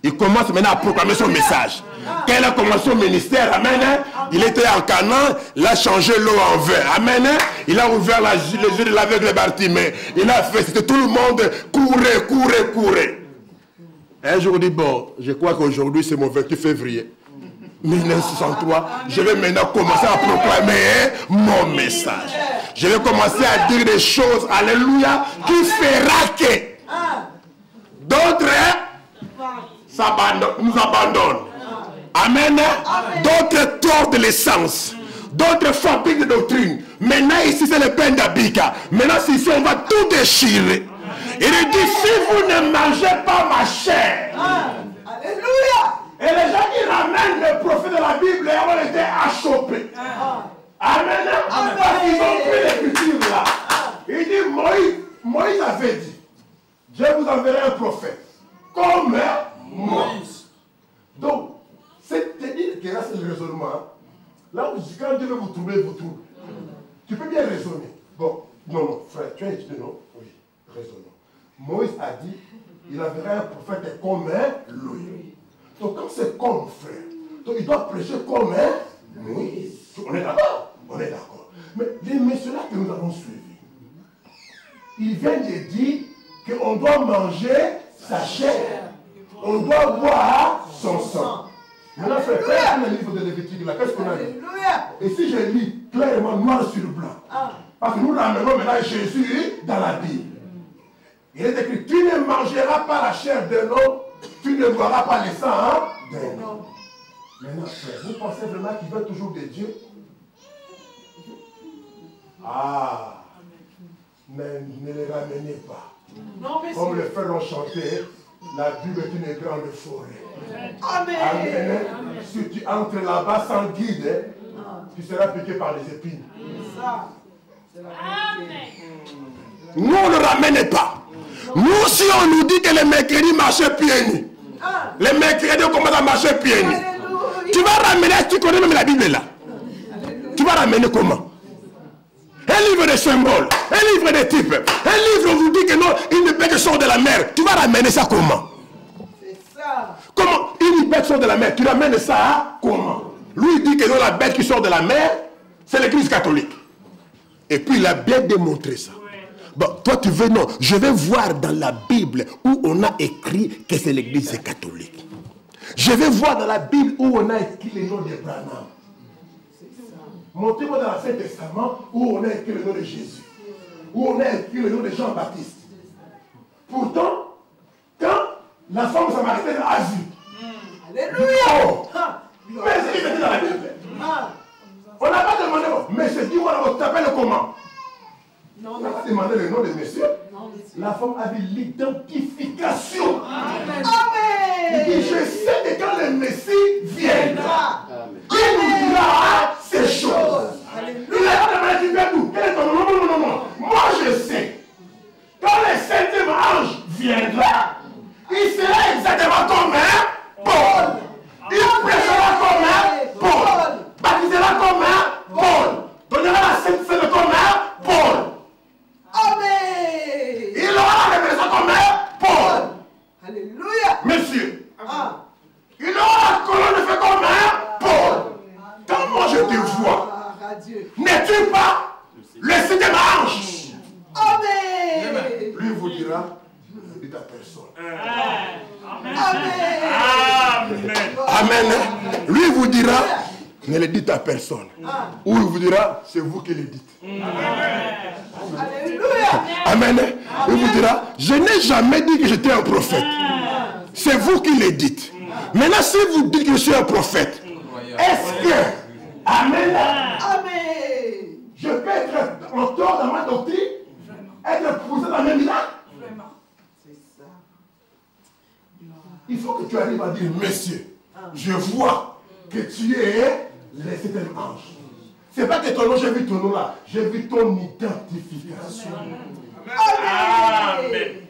Il commence maintenant à proclamer son message. Quand il a commencé son ministère, amen, il était en Canaan, il a changé l'eau en vin, amen, il a ouvert les yeux de l'aveugle Bartimée, il a fait, c'était tout le monde, courait. Un jour, il dit, bon, je crois qu'aujourd'hui, c'est mon 28 février 1963, je vais maintenant commencer à proclamer mon message. Je vais commencer à dire des choses, alléluia, qui fera que d'autres nous abandonnent. Amen. D'autres tordent l'essence. D'autres fabriquent des doctrines. Maintenant, ici, c'est le pain d'Abika. Maintenant, ici, on va tout déchirer. Il dit, si vous ne mangez pas ma chair. Alléluia. Et les gens qui ramènent les prophètes de la Bible, ont été achoppés. Amen. Parce qu'ils ont pris l'écriture là. Il dit, Moïse avait dit, je vous enverrai un prophète. Comme Moïse. Donc, c'est-à-dire que là, c'est le raisonnement. Là où quand Dieu veut vous trouver, vous trouve. Tu peux bien raisonner. Bon, non, frère, tu as étudié, non? Oui, raisonnons. Moïse a dit, il enverra un prophète comme lui. Donc, quand c'est comme frère, donc il doit prêcher comme Moïse. On est d'accord? On est d'accord. Mais les messieurs-là que nous avons suivis, ils viennent de dire qu'on doit manger sa chair. On doit boire son sang. Maintenant, frère, quand le livre de Lévitique, là, qu'est-ce qu'on a dit? Et si je lis clairement noir sur blanc, parce que nous ramenons maintenant Jésus dans la Bible. Il est écrit, tu ne mangeras pas la chair de l'homme, tu ne boiras pas le sang d'un homme. Maintenant, frère, vous pensez vraiment qu'il veut toujours de Dieu? Ah, mais ne les ramenez pas. Non, mais Comme les frères ont chanté, la Bible est une grande forêt. Amen. Amen. Si tu entres là-bas sans guide, tu seras piqué par les épines. Ça, c'est la vérité. Nous, on ne le ramène pas. Nous, si on nous dit que les mercredis marchaient pieds nus, les mercredis on commence à marcher pieds nus. Tu vas ramener, tu connais même la Bible là. Tu vas ramener comment? Un livre de symboles, un livre de types, un livre où vous dit que non, une bête sort de la mer. Tu vas ramener ça comment? C'est ça. Comment une bête sort de la mer? Tu ramènes ça comment? Lui il dit que non, la bête qui sort de la mer, c'est l'église catholique. Et puis il a bien démontré ça. Bon, toi tu veux, non, je vais voir dans la Bible où on a écrit que c'est l'église catholique. Je vais voir dans la Bible où on a écrit le nom d'Abraham. Montrez-moi dans l'Ancien Testament où on a écrit le nom de Jésus. Où on a écrit le nom de Jean-Baptiste. Pourtant, quand la femme samaritaine a vu. Alléluia. Oh, mais c'est qui était dans la Bible. On n'a pas demandé, mais c'est qui, on t'appelle comment? On n'a pas demandé le nom de monsieur. La femme avait l'identification. Amen. Il dit, je sais que quand le Messie viendra, dira, ne le dites à personne. Amen. Amen. Lui vous dira, ne le dites à personne. Ou il vous dira, c'est vous qui le dites. Alléluia. Amen. Il vous dira, je n'ai jamais dit que j'étais un prophète. C'est vous qui le dites. Maintenant, si vous dites que je suis un prophète, est-ce que, amen, Amen. je peux être en tort dans ma doctrine, être poussé dans mes miracles? C'est ça. Il faut que tu arrives à dire, monsieur, je vois que tu es le septième ange. C'est pas que ton nom, j'ai vu ton nom là, j'ai vu ton identification. Amen.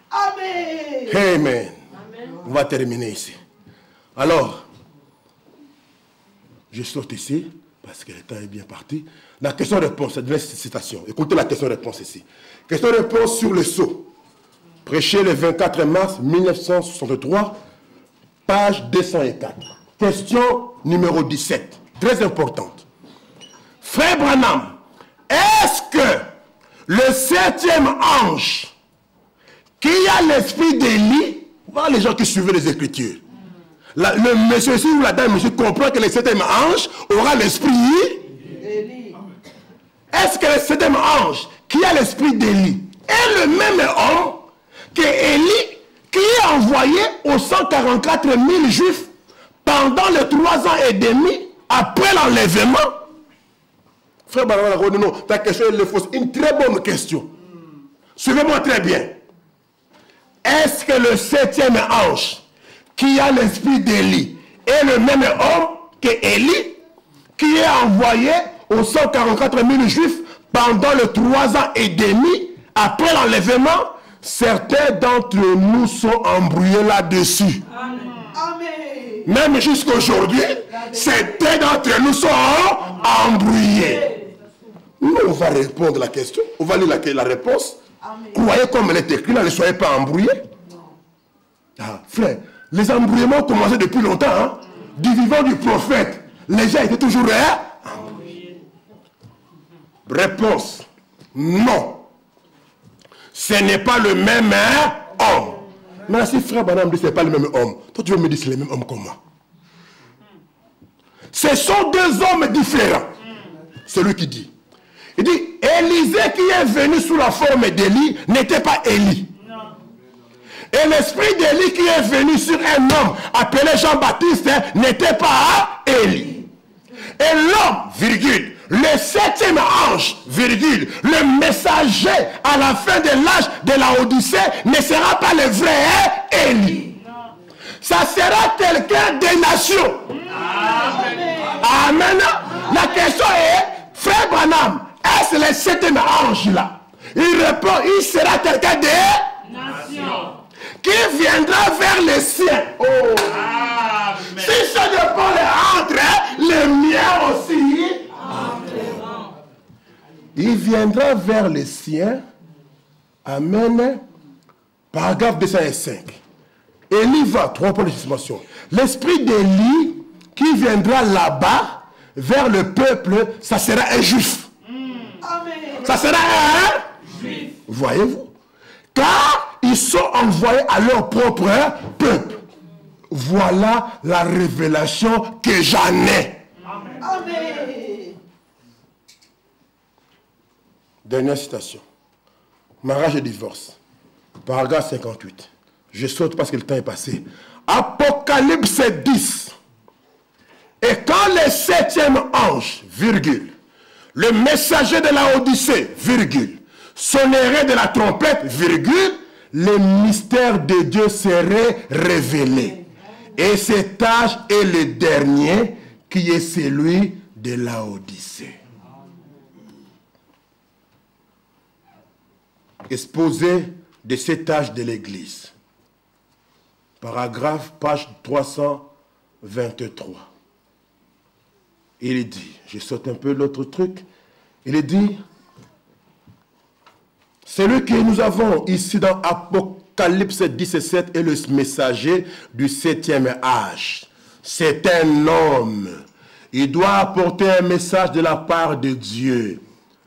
Amen. Amen. On va terminer ici. Alors, je saute ici, parce que le temps est bien parti. La question-réponse, c'est une citation. Écoutez la question-réponse ici. Question-réponse sur le sceau. Prêché le 24 mars 1963, page 204. Question numéro 17. Très importante. Frère Branham, est-ce que le septième ange qui a l'esprit d'Élie, voilà les gens qui suivaient les Écritures, le monsieur ici ou la dame, monsieur comprend que le septième ange aura l'esprit. Est-ce que le septième ange qui a l'esprit d'Élie est le même homme que Élie qui est envoyé aux 144 000 juifs pendant les 3 ans et demi après l'enlèvement? Frère Barbara, non, ta question est fausse. Une très bonne question. Suivez-moi très bien. Est-ce que le septième ange qui a l'esprit d'Élie est le même homme que Élie qui est envoyé aux 144 000 juifs pendant les 3 ans et demi après l'enlèvement? Certains d'entre nous sont embrouillés là-dessus. Amen. Même jusqu'aujourd'hui, certains d'entre nous sont embrouillés. Nous, on va répondre à la question. On va lire la réponse. Amen. Croyez comme elle est écrite, ne soyez pas embrouillés. Ah, frère, les embrouillements ont commencé depuis longtemps. Hein? Du vivant du prophète, les gens étaient toujours embrouillés. Réponse, non. Ce n'est pas le même homme. Mais si frère Branham dit que ce n'est pas le même homme, toi tu veux me dire que c'est le même homme que moi. Ce sont 2 hommes différents. C'est lui qui dit. Il dit, Élisée qui est venu sous la forme d'Élie n'était pas Élie. Et l'esprit d'Élie qui est venu sur un homme appelé Jean-Baptiste n'était pas Élie. Et l'homme, virgule, le 7e ange, virgule, le messager à la fin de l'âge de la Odyssée ne sera pas le vrai Élie. Ça sera quelqu'un des nations. Amen. La question est, frère Branham, est-ce le 7e ange là? Il répond, il sera quelqu'un des nations qui viendra vers les siens. Oh. Si ça dépend entre les miens aussi. Il viendra vers les siens. Amen. Paragraphe 205. Élie va, 3 points de suspension. L'esprit d'Élie qui viendra là-bas vers le peuple, ça sera un juif. Amen. Ça sera un juif. Voyez-vous? Car ils sont envoyés à leur propre peuple. Voilà la révélation que j'en ai. Amen. Dernière citation. Mariage et divorce. Paragraphe 58. Je saute parce que le temps est passé. Apocalypse 10. Et quand le 7e ange, virgule, le messager de la Odyssée, virgule, sonnerait de la trompette, virgule, les mystères de Dieu seraient révélés. Et cet âge est le dernier qui est celui de la Odyssée. Exposé de cet âge de l'Église. Paragraphe, page 323. Il est dit, je saute un peu l'autre truc, il est dit, celui que nous avons ici dans Apocalypse 17 est le messager du 7e âge. C'est un homme. Il doit apporter un message de la part de Dieu.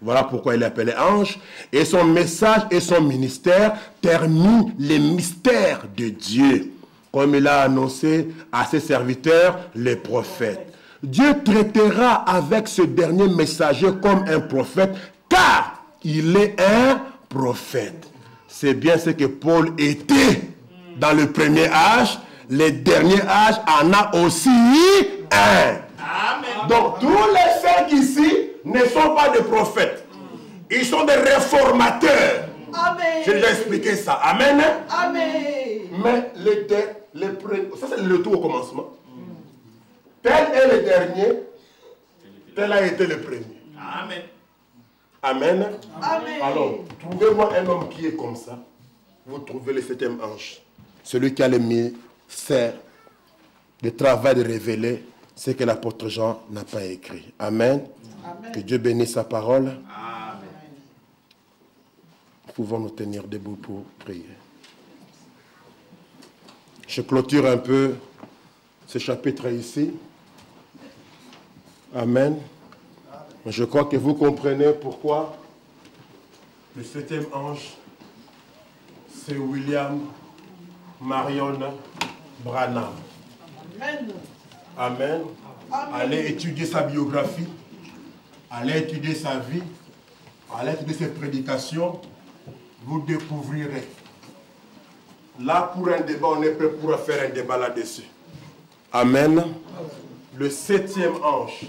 Voilà pourquoi il est appelé ange. Et son message et son ministère terminent les mystères de Dieu, comme il a annoncé à ses serviteurs, les prophètes. Dieu traitera avec ce dernier messager comme un prophète, car il est un prophète. C'est bien ce que Paul était dans le premier âge. Le dernier âge en a aussi un. Amen. Donc tous les saints ici ne sont pas des prophètes. Ils sont des réformateurs. Amen. J'ai déjà expliqué ça. Amen. Amen. Mais ça c'est le tout au commencement. Tel est le dernier, tel a été le premier. Amen. Amen. Amen. Alors, trouvez-moi un homme qui est comme ça. Vous trouvez le 7e ange. Celui qui a le ministère, le travail de révéler ce que l'apôtre Jean n'a pas écrit. Amen. Amen. Que Dieu bénisse sa parole. Amen. Nous pouvons nous tenir debout pour prier. Je clôture un peu ce chapitre ici. Amen. Je crois que vous comprenez pourquoi le 7e ange, c'est William Marion Branham. Amen. Amen. Amen. Allez étudier sa biographie, allez étudier sa vie, allez étudier ses prédications, vous découvrirez. Là, pour un débat, on est prêt pour faire un débat là-dessus. Amen. Le 7e ange,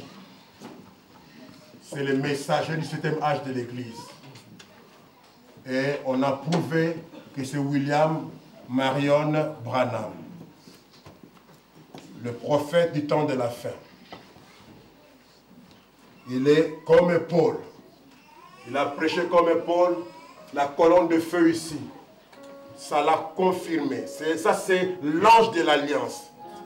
c'est le messager du 7e âge de l'Église. Et on a prouvé que c'est William Marion Branham, le prophète du temps de la fin. Il est comme Paul. Il a prêché comme Paul, la colonne de feu ici. Ça l'a confirmé. Ça, c'est l'ange de l'alliance.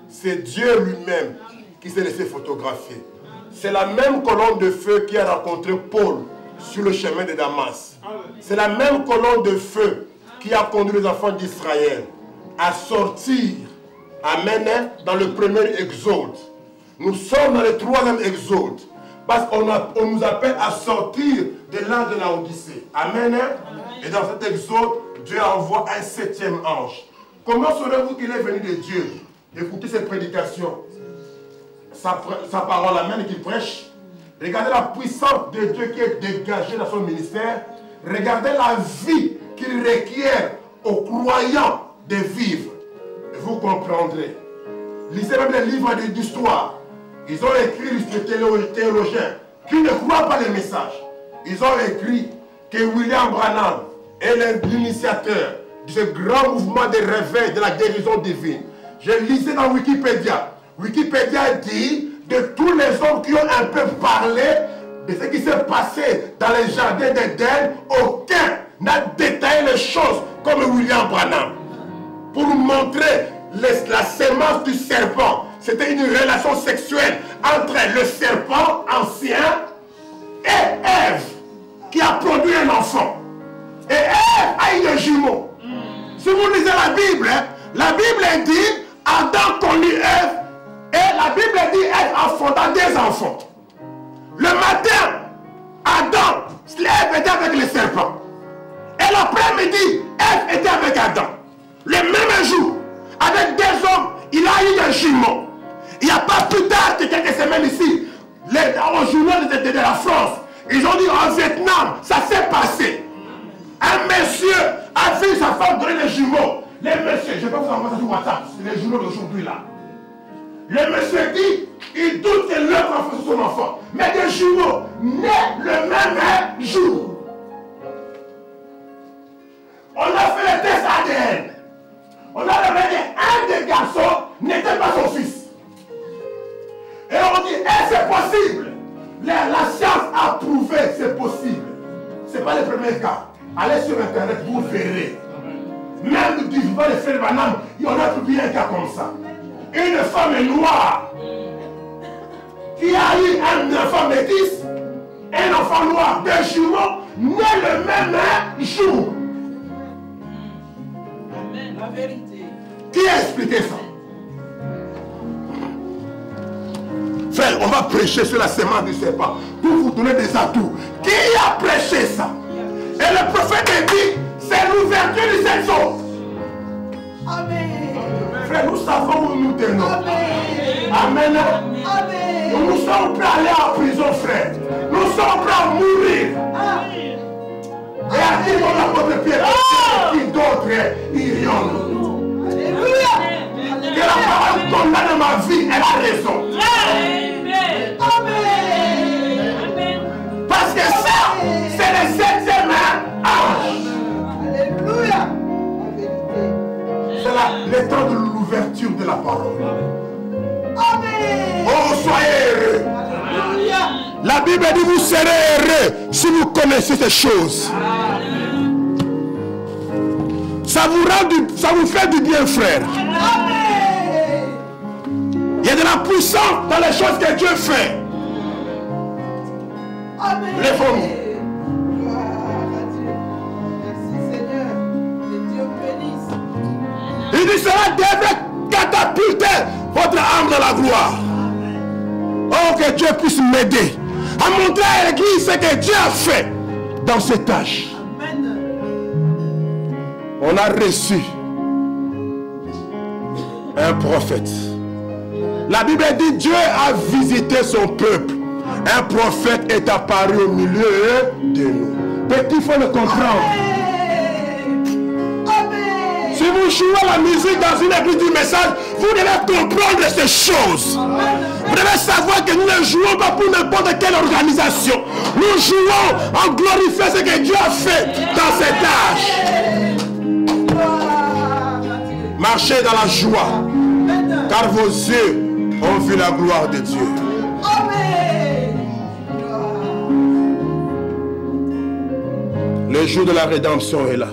C'est Dieu lui-même qui s'est laissé photographier. C'est la même colonne de feu qui a rencontré Paul sur le chemin de Damas. C'est la même colonne de feu qui a conduit les enfants d'Israël à sortir, amen, dans le premier exode. Nous sommes dans le 3e exode. Parce qu'on nous appelle à sortir de l'âge de la Odyssée. Amen. Et dans cet exode, Dieu envoie un 7e ange. Comment saurez-vous qu'il est venu de Dieu? Écoutez cette prédication. Sa parole amène qu'il prêche. Regardez la puissance de Dieu qui est dégagée dans son ministère. Regardez la vie qu'il requiert aux croyants de vivre. Et vous comprendrez. Lisez même les livres d'histoire. Ils ont écrit, les théologiens, qui ne croient pas les messages. Ils ont écrit que William Branham est l'initiateur de ce grand mouvement de réveil de la guérison divine. Je lisais dans Wikipédia. Wikipédia dit de tous les hommes qui ont un peu parlé de ce qui s'est passé dans les jardins d'Éden, aucun n'a détaillé les choses comme William Branham. Pour nous montrer la sémence du serpent. C'était une relation sexuelle entre le serpent ancien et Ève, qui a produit un enfant. Et Ève a eu des jumeaux. Si vous lisez la Bible, la Bible dit Adam connut Ève, et la Bible dit Ève enfanta des enfants. Le matin, Adam, Ève était avec le serpent. Et l'après-midi, Ève était avec Adam. Le même jour, avec des hommes, il a eu des jumeaux. Il n'y a pas plus tard que quelques semaines ici, aux journaux de la France, ils ont dit en Vietnam, ça s'est passé. Un monsieur a vu sa femme donner des jumeaux. Les messieurs, je vais vous envoyer ça sur WhatsApp, c'est les journaux d'aujourd'hui là. Le monsieur dit, il doute que leur enfant c'est son enfant. Mais des jumeaux nés le même jour. On a fait le test ADN. On a révélé qu'un des garçons n'était pas son fils. Et on dit, c'est possible. La science a prouvé que c'est possible. Ce n'est pas le premier cas. Allez sur Internet, vous verrez. Même du vivant de Frère Branham, il y en a publié un cas comme ça. Une femme noire qui a eu un enfant métis, un enfant noir, deux jumeaux, nés le même jour. Amen. La vérité. Qui a expliqué ça? Frère, on va prêcher sur la sémence du serpent pour vous donner des atouts. Qui a prêché ça? Et le prophète dit, c'est l'ouverture de cette chose. Amen. Frère, nous savons où nous tenons. Amen. Amen. Amen. Nous sommes prêts à aller en prison, frère. Nous sommes prêts à mourir. Et à dire comme l'apôtre Pierre, qui d'autre irions-nous? Alléluia. Que la parole condamne ma vie, elle a raison. Amen. Parce que ça, c'est le 7e ange. Alléluia. C'est le temps de l'ouverture de la parole. Amen. Oh, soyez heureux. Alléluia. La Bible dit vous serez heureux si vous connaissez ces choses. Ça vous fait du bien, frère. Amen. Il y a de la puissance dans les choses que Dieu fait. Amen. Lèvons-nous. Gloire à Dieu. Merci Seigneur. Que Dieu bénisse. Il dit cela devrait catapulter votre âme dans la gloire. Oh, que Dieu puisse m'aider à montrer à l'église ce que Dieu a fait dans ces tâches. Amen. On a reçu un prophète. La Bible dit Dieu a visité son peuple. Un prophète est apparu au milieu de nous. Petit, il faut le comprendre. Amen. Si vous jouez la musique dans une église du message, vous devez comprendre ces choses. Vous devez savoir que nous ne jouons pas pour n'importe quelle organisation. Nous jouons en glorifiant ce que Dieu a fait dans cette tâche. Gloire à Dieu. Marchez dans la joie, Amen. car vos yeux ont vu la gloire de Dieu. Amen. Le jour de la rédemption est là.